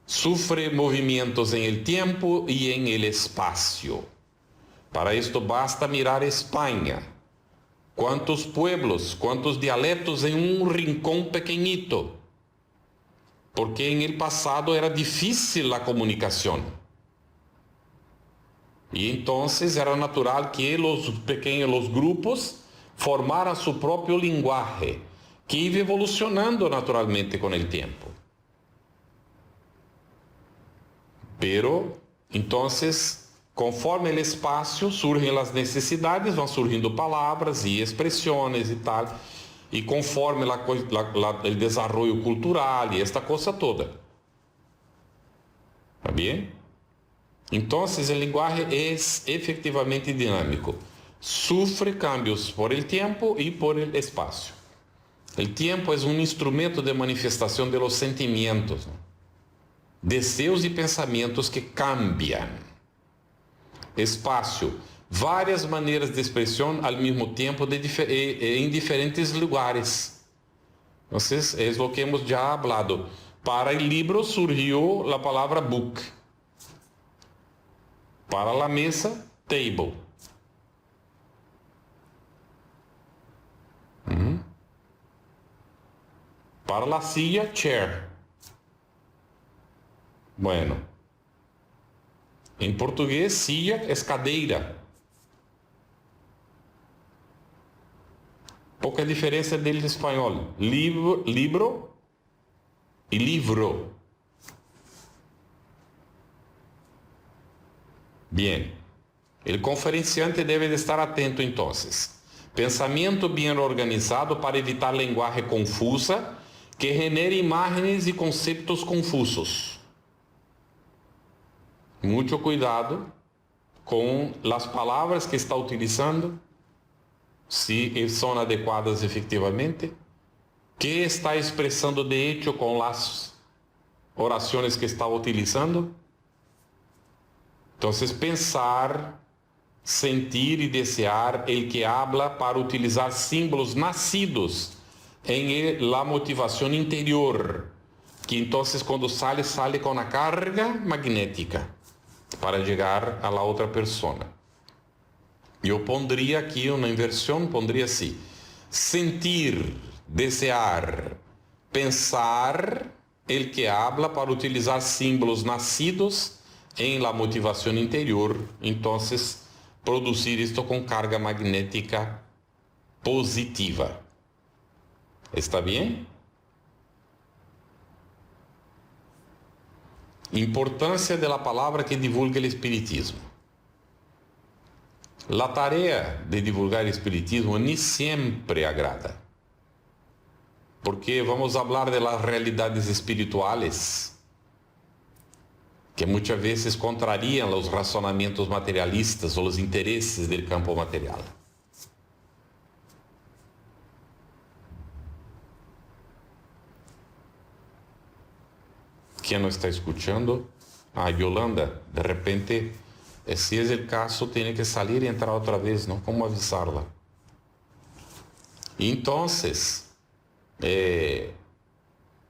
sofre movimentos em el tempo e em el espaço. Para isto basta mirar Espanha. Quantos pueblos, quantos dialetos em um rincão pequenito. Porque em el passado era difícil a comunicação. E então era natural que os grupos formaram seu próprio linguaje, que iba evolucionando naturalmente com o tempo. Pero, então, conforme o espaço, surgem as necessidades, vão surgindo palavras e expressões e tal, e conforme o desenvolvimento cultural e esta coisa toda. Está bem? Então, o linguagem é efetivamente dinâmico. Sofre cambios por el tempo e por el espaço. O tempo é um instrumento de manifestação de los sentimentos, desejos e pensamentos que cambiam. Espaço, várias maneiras de expressão ao mesmo tempo em diferentes lugares. Então, é o que hemos já falado. Para o livro surgiu a palavra book. Para a mesa, table. Para la silla, chair. Bueno. Em português, silla é cadeira. Pouca diferença dele em espanhol. Libro e livro. Bien. O conferenciante deve estar atento, então. Pensamento bem organizado para evitar linguagem confusa que genere imagens e conceitos confusos. Muito cuidado com as palavras que está utilizando, se são adequadas efetivamente, que está expressando de hecho com as orações que está utilizando. Então, pensar, sentir e desear el que habla para utilizar símbolos nacidos em la motivação interior, que então quando sale com a carga magnética para chegar a la outra persona. Eu pondria aqui uma inversão, pondria assim: sentir, desear, pensar el que habla para utilizar símbolos nacidos em la motivação interior, então produzir isto com carga magnética positiva. ¿Está bem? Importância da palavra que divulga o espiritismo. A tarefa de divulgar o espiritismo nem sempre agrada, porque vamos falar de las realidades espirituales que muitas vezes contrariam os razonamentos materialistas ou os interesses do campo material. Quem não está escutando? Yolanda, de repente, se é o caso, tem que sair e entrar outra vez, não? Como avisá-la? Então,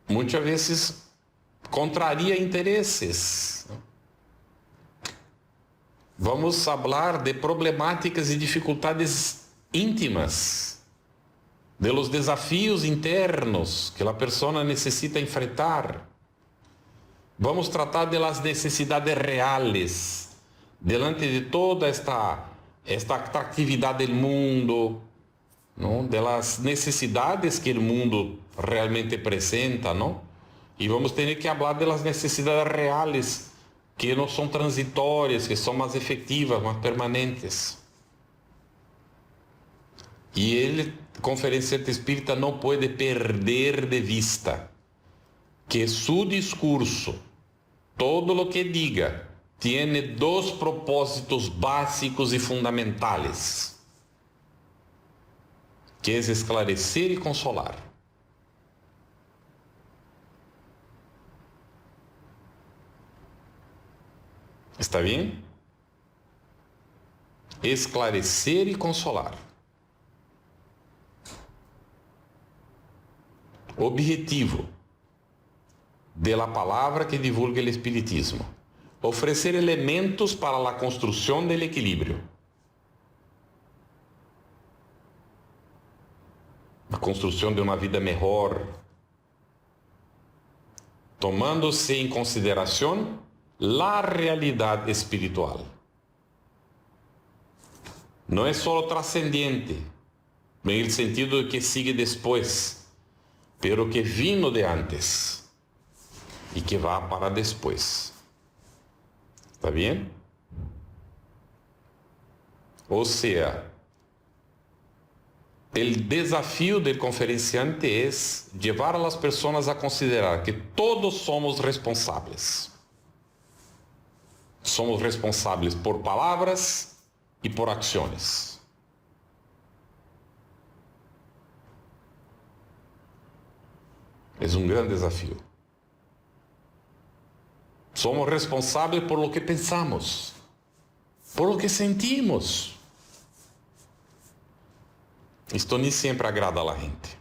muitas vezes contraria interesses. Vamos falar de problemáticas e dificuldades íntimas, de los desafios internos que a pessoa necessita enfrentar. Vamos tratar de las necessidades reales, delante de toda esta atratividade do mundo, não? De las necessidades que o mundo realmente apresenta, não? E vamos ter que falar de las necessidades reales, que não são transitórias, que são mais efetivas, mais permanentes. E ele, conferenciante espírita, não pode perder de vista que su discurso, todo lo que diga, tiene dos propósitos básicos e fundamentais, que é esclarecer e consolar. Está bem? Esclarecer e consolar. Objetivo de la palavra que divulga o espiritismo: oferecer elementos para a construção do equilíbrio, a construção de uma vida melhor, tomando-se em consideração a realidade espiritual. Não é só trascendente, no sentido de que sigue depois, pero que vino de antes e que vá para depois. ¿Está bem? Ou seja, o desafio do conferenciante é levar as pessoas a considerar que todos somos responsáveis. Somos responsáveis por palavras e por ações. É um grande desafio. Somos responsáveis por lo que pensamos, por lo que sentimos. Isto nem sempre agrada a gente.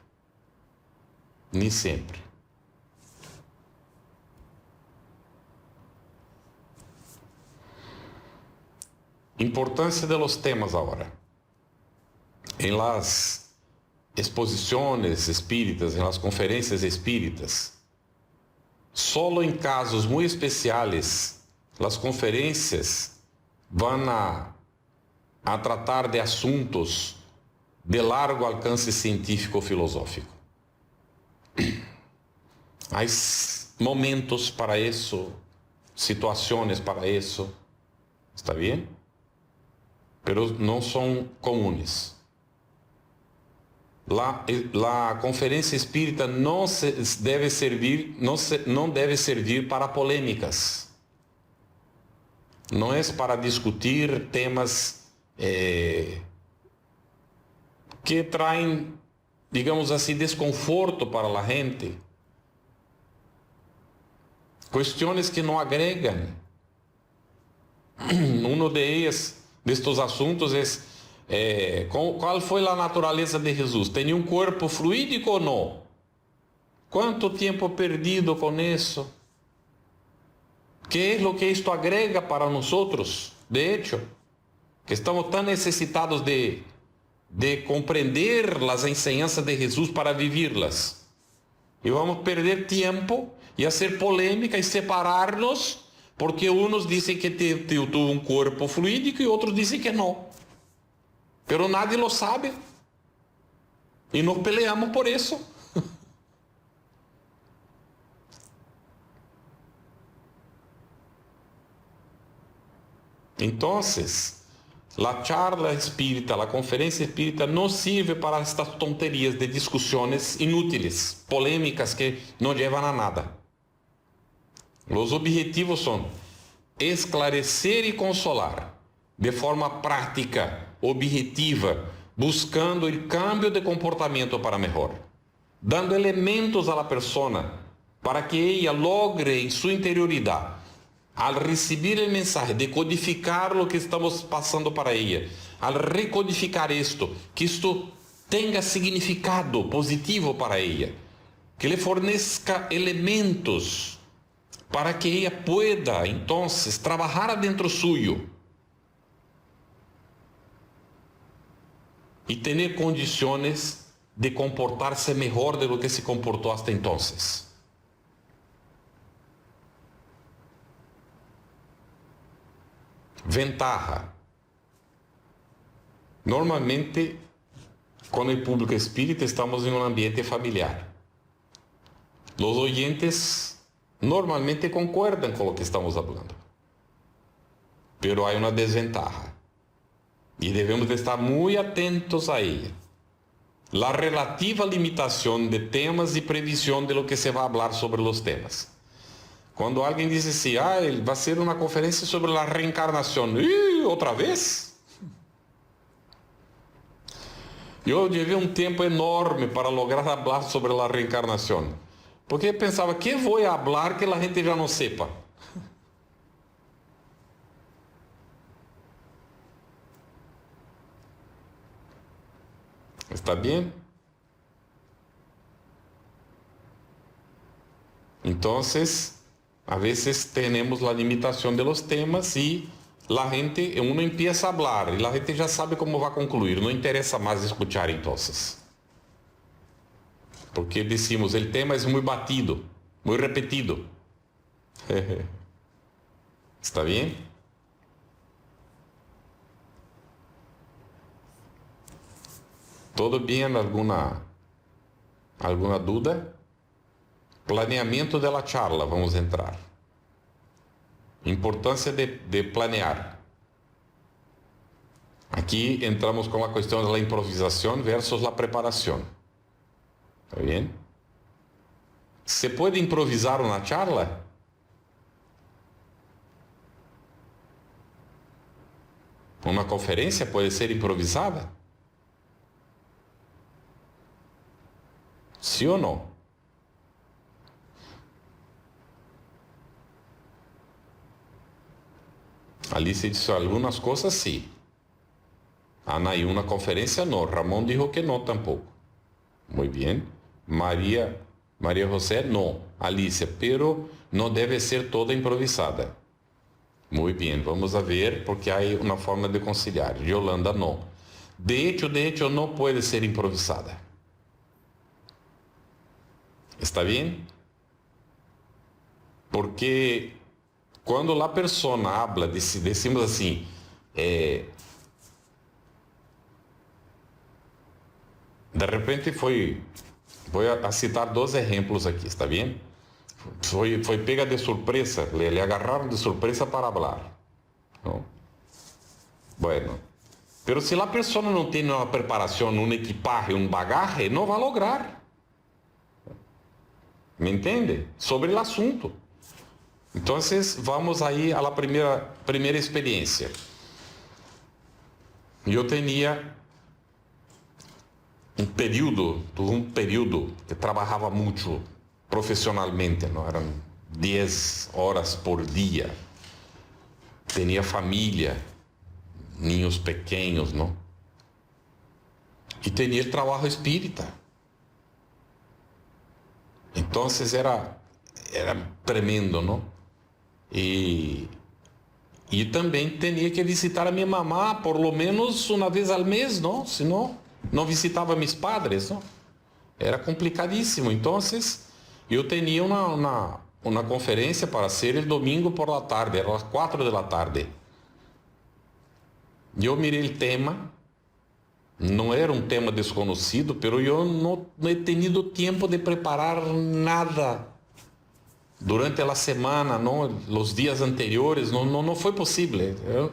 Nem sempre. Importância de los temas agora. Em las exposições espíritas, em las conferências espíritas, solo em casos muito especiais, as conferências vão a tratar de assuntos de largo alcance científico-filosófico. Há momentos para isso, situações para isso, está bem? Pero não são comuns. A conferência espírita não deve servir para polêmicas. não é para discutir temas que traem, digamos assim, desconforto para a gente, questões que não agregam. Um destes assuntos é qual foi a natureza de Jesus? Tinha um corpo fluídico ou não? Quanto tempo perdido com isso? ¿Qué es lo que esto agrega para nosotros? De hecho, que estamos tan necesitados de comprender las enseñanzas de Jesús para vivirlas. Y vamos a perder tiempo y hacer polémica y separarnos, porque unos dicen que tuvo un cuerpo fluídico y otros dicen que no. Pero nadie lo sabe. Y nos peleamos por eso. Entonces, la charla espírita, la conferencia espírita no sirve para estas tonterías de discusiones inútiles, polémicas que no llevan a nada. Los objetivos son esclarecer y consolar de forma práctica, objetiva, buscando el cambio de comportamiento para mejor, dando elementos a la persona para que ella logre en su interioridad, al recibir el mensaje, decodificar lo que estamos pasando para ella, al recodificar esto, que esto tenga significado positivo para ella, que le fornezca elementos para que ella pueda entonces trabajar adentro suyo y tener condiciones de comportarse mejor de lo que se comportó hasta entonces. Ventaja. Normalmente, con el público espírita estamos en un ambiente familiar. Los oyentes normalmente concuerdan con lo que estamos hablando. Pero hay una desventaja. Y debemos de estar muy atentos a ella. La relativa limitación de temas y previsión de lo que se va a hablar sobre los temas. Quando alguém diz assim, vai ser uma conferência sobre a reencarnação. Outra vez? Eu levei um tempo enorme para lograr falar sobre a reencarnação. Porque pensava, que vou falar que a gente já não sepa? ¿Está bem? Então, a veces tenemos la limitación de los temas y la gente, uno empieza a hablar y la gente ya sabe cómo va a concluir. No interesa más escuchar entonces. Porque decimos, el tema es muy batido, muy repetido. ¿Está bien? ¿Todo bien? ¿Alguna duda? Planeamento da charla, vamos entrar. Importância de planear. Aqui entramos com a questão da improvisação versus a preparação. ¿Está bem? ¿Se pode improvisar uma charla? Uma conferência pode ser improvisada? Sim ou não? Ali se disse algumas coisas, sim. Ana, y una conferencia no. Ramón dijo que no tampoco. Muy bien. María José no. Alicia, pero no debe ser toda improvisada. Muy bien, vamos a ver porque hay una forma de conciliar. Yolanda no. De hecho no puede ser improvisada. ¿Está bien? Porque quando a pessoa habla, decimos assim, de repente vou a citar 2 exemplos aqui, está bem? Foi pega de surpresa, le agarraram de surpresa para falar. ¿No? Bueno, pero se a pessoa não tem uma preparação, um equipaje, um bagaje, não vai lograr. ¿Me entende? Sobre o assunto. Então, vamos aí à primeira experiência. Eu tinha tuve um período que trabalhava muito profissionalmente, não eram 10 horas por dia. Tinha família, ninhos pequenos, não? E tinha o trabalho espírita. Então era tremendo, não? E também tinha que visitar a minha mamá por lo menos uma vez ao mês, não? Senão não visitava meus padres, não? Era complicadíssimo. Então eu tinha uma conferência para ser o domingo por la tarde, era às 4 da tarde. Eu mirei o tema, não era um tema desconhecido, mas eu não he tenido tempo de preparar nada durante a semana, não, os dias anteriores, não foi possível. Era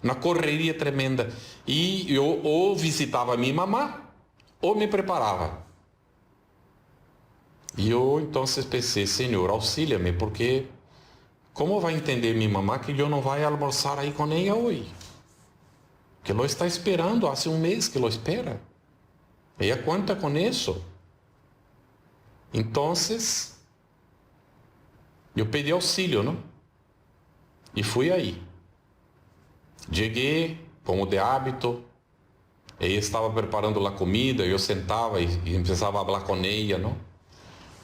uma correria tremenda. E eu ou visitava a minha mamá ou me preparava. E eu então pensei, Senhor, auxilia-me, porque como vai entender minha mamá que eu não vai almoçar aí com ela hoje? Que ela está esperando, há um mês que ela espera. Ela conta com isso. Então, eu pedi auxílio, não? E fui aí. Cheguei, como de hábito, ela estava preparando a comida, eu sentava e começava a falar com ela, não?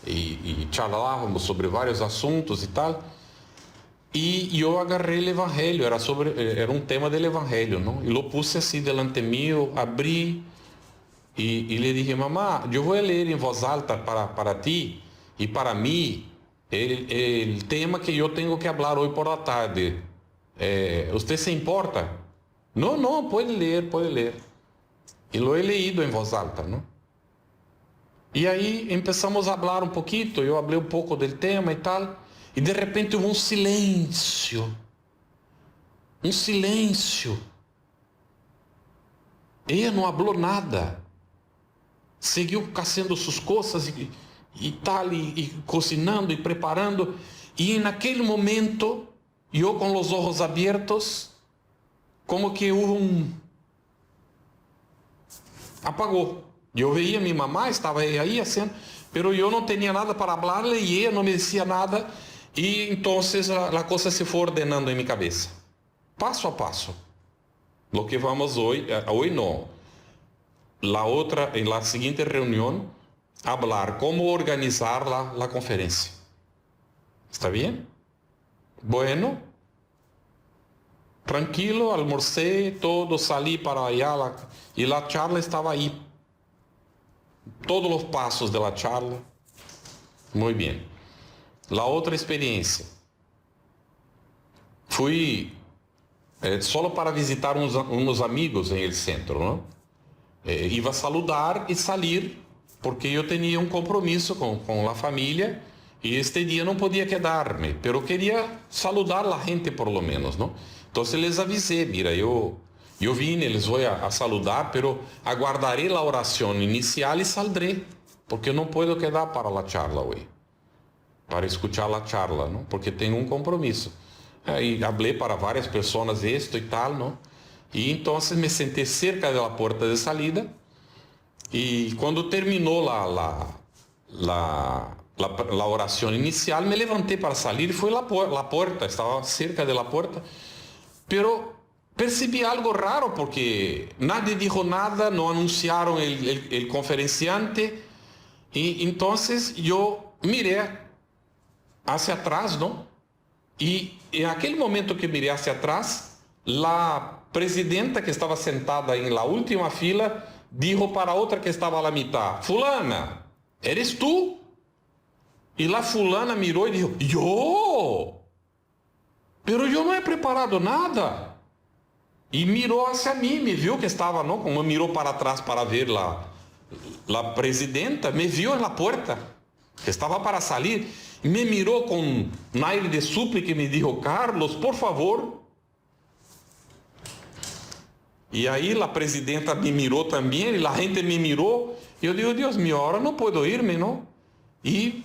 E charlávamos sobre vários assuntos e tal. E eu agarrei o evangelho, era um tema do evangelho, não? E lo puse assim delante mío, abri e lhe dije, mamá, eu vou ler em voz alta para ti e para mim o tema que eu tenho que falar hoje por la tarde. ¿Usted se importa? Não, pode ler. E lo he leído em voz alta, não? E aí começamos a falar um pouquinho, eu falei um pouco do tema e tal, e de repente houve um silêncio. Ela não falou nada. Seguiu fazendo suas coisas e tal, e cozinhando e preparando. E naquele momento, eu com os olhos abertos, como que houve apagou. Eu veia minha mamá, estava aí assim, mas eu não tinha nada para falar e ela não me dizia nada. E então a coisa se foi ordenando em minha cabeça, passo a passo. Lo que vamos hoje não. Na seguinte reunião, falar como organizar a conferência. ¿Está bem? Bueno, tranquilo, almorcé, todo, salí para allá e a charla estava aí. Todos os passos da charla. Muito bem. A outra experiência. Fui só para visitar uns amigos em el centro, não? Iba a saludar e sair, porque eu tinha um compromisso com a família e este dia não podia quedar-me, pero queria saludar a gente por lo menos, não? Então les avisei, mira, eu vim, eles vou a saludar, pero aguardaré a oração inicial e saldré, porque não posso quedar para a charla hoje, para escuchar a charla, não? Porque tenho um compromisso. E falei para várias pessoas isto e tal, não? E então me sentei cerca da porta de salida e quando terminou a oração inicial, me levantei para sair e fui à porta, estava cerca da porta, pero percebi algo raro porque nadie dijo nada, não anunciaram el conferenciante e então eu mirei hacia atrás, não? E em aquele momento que mirei hacia atrás, a presidenta que estava sentada em la última fila dijo para outra que estava a la mitad, fulana, ¿eres tú? E la fulana mirou e dijo, yo, pero eu não he preparado nada. E mirou hacia mim, me viu que estava, não? Como mirou para trás para ver la presidenta, me viu na porta, que estava para sair, me mirou com um aire de súplica e me dijo, Carlos, por favor. E aí a presidenta me mirou também, e a gente me mirou, e eu digo, Deus mío, agora não posso irme, não? E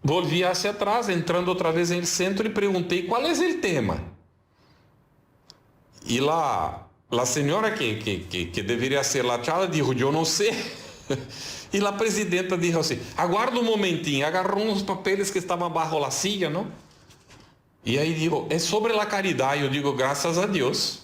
volví hacia atrás, entrando otra vez en el centro y pregunté, ¿cuál es el tema? Y la señora que debería ser la charla dijo, yo no sé. Y la presidenta dijo así, aguarda un momentinho, agarró unos papeles que estaban bajo la silla, ¿no? Y ahí dijo, es sobre la caridad. Yo digo, gracias a Dios.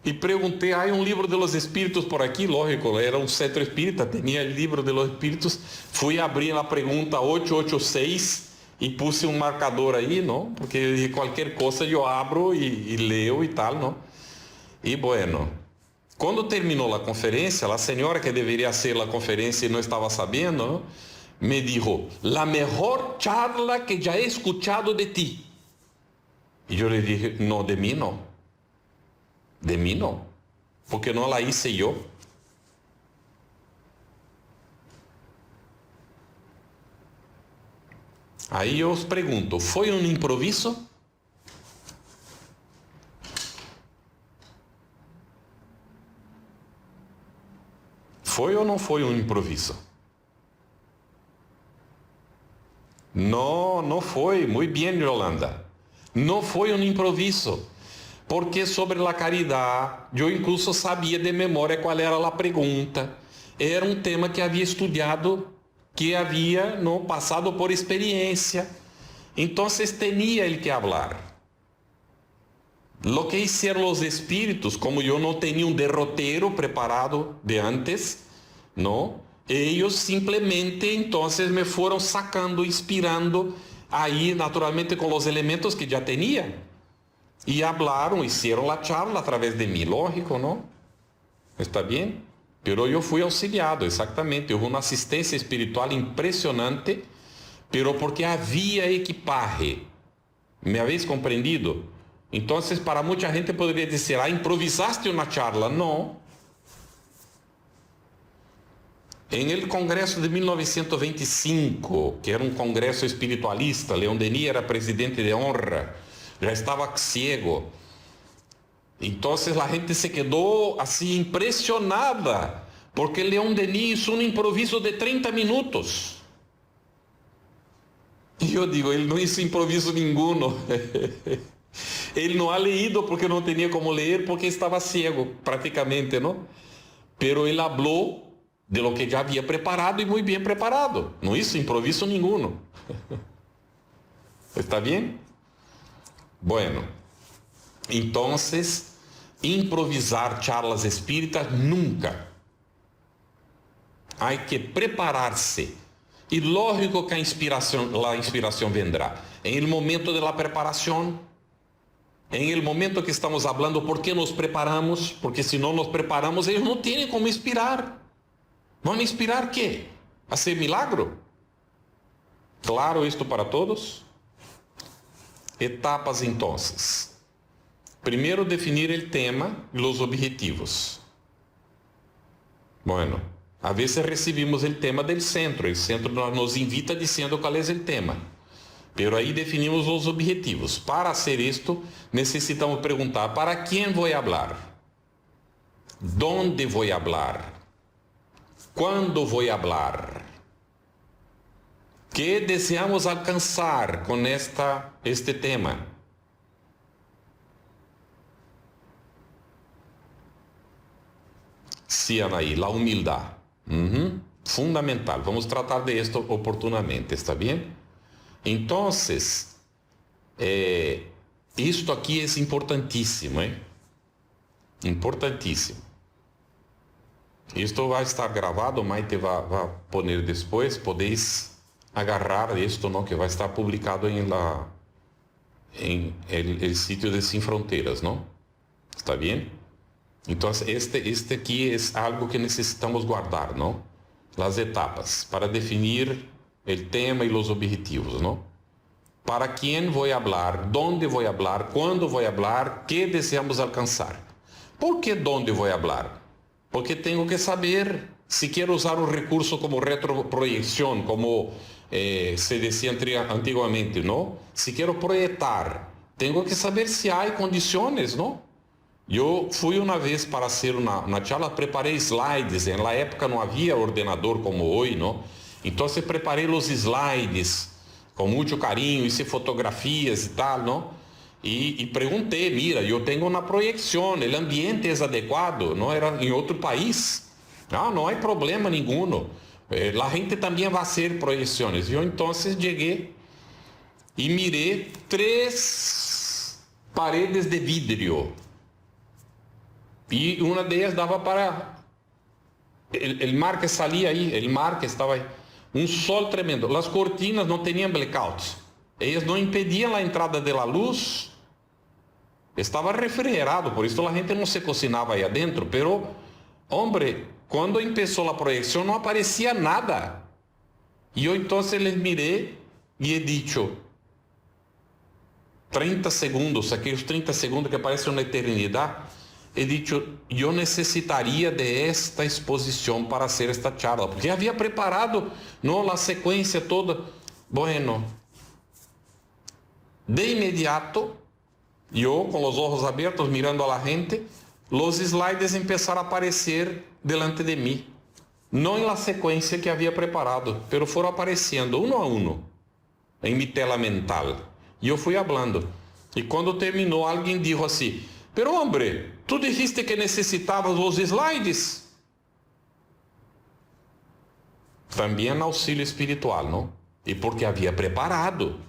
Y pregunté, ¿hay un libro de los espíritus por aquí? Lógico, era un centro espírita, tenía el libro de los espíritus. Fui a abrir la pregunta 886 y puse un marcador ahí, ¿no? Porque dije, cualquier cosa yo abro y leo y tal, ¿no? Y bueno, cuando terminó la conferencia, la señora que debería hacer la conferencia y no estaba sabiendo, ¿no? Me dijo, la mejor charla que ya he escuchado de ti. Y yo le dije, no, de mí no. De mí no, porque no la hice yo. Aí eu os pergunto, foi um improviso? Foi ou não foi um improviso? Não, não foi. Muito bem, Yolanda. Não foi um improviso. Porque sobre a caridade, eu incluso sabia de memória qual era a pergunta. Era um tema que havia estudado, que havia no passado por experiência. Então, tinha ele que falar. Lo que hicieron os espíritos, como eu não tinha um derroteiro preparado de antes, não? Eles simplesmente, então, me foram sacando, inspirando, aí, naturalmente, com os elementos que já tinha. Y hablaron, hicieron la charla a través de mí, lógico, ¿no? ¿Está bien? Pero yo fui auxiliado, exactamente. Hubo una asistencia espiritual impresionante, pero porque había equipaje. ¿Me habéis comprendido? Entonces, para mucha gente podría decir, improvisaste una charla. No. En el Congreso de 1925, que era un congreso espiritualista, León Denis era presidente de honra, já estava ciego. Então a gente se quedou assim impressionada, porque León Denis hizo um improviso de 30 minutos. E eu digo, ele não hizo improviso nenhum. Ele não ha leído porque não tinha como ler, porque estava ciego, praticamente, não? Pero ele falou de lo que já havia preparado e muito bem preparado. Não hizo improviso nenhum. ¿Está bem? Bueno, entonces, improvisar charlas espíritas nunca. Hay que prepararse. Y lógico que la inspiración vendrá. En el momento de la preparación, en el momento que estamos hablando, ¿por qué nos preparamos? Porque si no nos preparamos, ellos no tienen como inspirar. ¿Van a inspirar qué? ¿Hacer milagro? Claro esto para todos. Etapas entonces. Primero definir el tema y los objetivos. Bueno, a veces recibimos el tema del centro. El centro nos invita diciendo cuál es el tema. Pero ahí definimos los objetivos. Para hacer esto, necesitamos preguntar, ¿para quién voy a hablar? ¿Dónde voy a hablar? ¿Cuándo voy a hablar? ¿Qué deseamos alcanzar con este tema? Sí, Anaí, la humildad. Fundamental. Vamos tratar de esto oportunamente, ¿está bien? Entonces, esto aquí es importantísimo, Importantísimo. Esto va a estar grabado, Maite va a poner después, podéis agarrar esto, ¿no? Que va a estar publicado en el sitio de Sin Fronteras, ¿no? ¿Está bien? Entonces, este aquí es algo que necesitamos guardar, ¿no? Las etapas para definir el tema y los objetivos, ¿no? ¿Para quién voy a hablar? ¿Dónde voy a hablar? ¿Cuándo voy a hablar? ¿Qué deseamos alcanzar? ¿Por qué dónde voy a hablar? Porque tengo que saber si quiero usar un recurso como retroproyección, como se decía antiguamente, ¿no? Si quiero proyectar, tengo que saber si hay condiciones, ¿no? Yo fui una vez para hacer una charla, preparé slides, en la época no había ordenador como hoy, ¿no? Então, preparei os slides com muito carinho, hice fotografías e tal, não? E perguntei, mira, eu tenho uma projeção, o ambiente é adequado, não era em outro país. Não há problema nenhum. A gente também vai fazer projeções. Eu então cheguei e mirei 3 paredes de vidro. E uma delas dava para o mar que saía aí, o mar que estava aí. Um sol tremendo. As cortinas não tinham blackouts. Elas não impediam a entrada da luz. Estava refrigerado, por isso a gente não se cocinava aí adentro. Pero, hombre, quando começou a projeção não aparecia nada. E eu então les mirei e he dicho 30 segundos, aqueles 30 segundos que parecem uma eternidade. He dicho, eu necessitaria de esta exposição para hacer esta charla, porque havia preparado não a sequência toda. Bueno, de imediato, eu com os olhos abertos mirando a la gente, os slides começaram a aparecer delante de mim, não em la sequência que havia preparado, pero foram aparecendo um a um em minha tela mental. E eu fui falando. E quando terminou, alguém disse assim: "Pero hombre, tu dijiste que necessitavas os slides." Também auxílio espiritual, não? E porque havia preparado.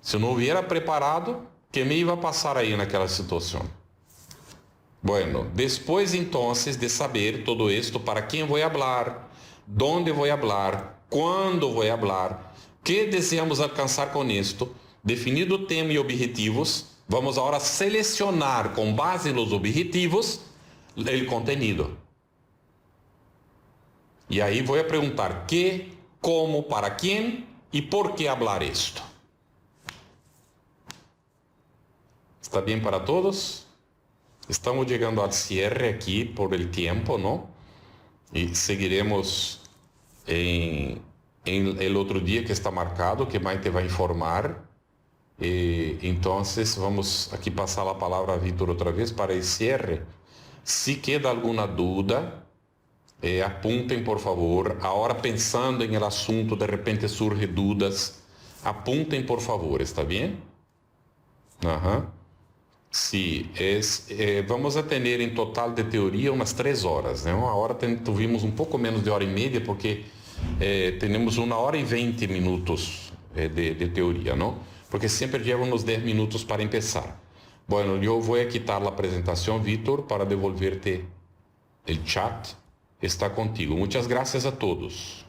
Se não hubiera preparado, que me iba a passar aí naquela situação? Bueno, depois então de saber todo esto, para quem vou falar, onde vou falar, quando vou falar, que desejamos alcançar com isto, definido o tema e objetivos, vamos agora selecionar com base nos objetivos o conteúdo. E aí vou perguntar que, como, para quem e por que falar isto. Está bem para todos? Estamos chegando ao cierre aqui por el tempo, não? E seguiremos em el outro dia que está marcado, que Maite vai informar. E então vamos aqui passar a palavra a Vítor outra vez para o cierre. Se queda alguma dúvida, apuntem por favor. Agora pensando em el assunto, de repente surgem dúvidas, apuntem por favor, está bem? Sí, vamos a ter em total de teoria umas 3 horas, né? Uma hora tivemos um pouco menos de 1h30 porque temos 1h e 20 minutos de teoria, não? Porque sempre llevan uns 10 minutos para começar. Bueno, eu vou quitar a apresentação, Vítor, para devolver-te o chat. Está contigo. Muitas graças a todos.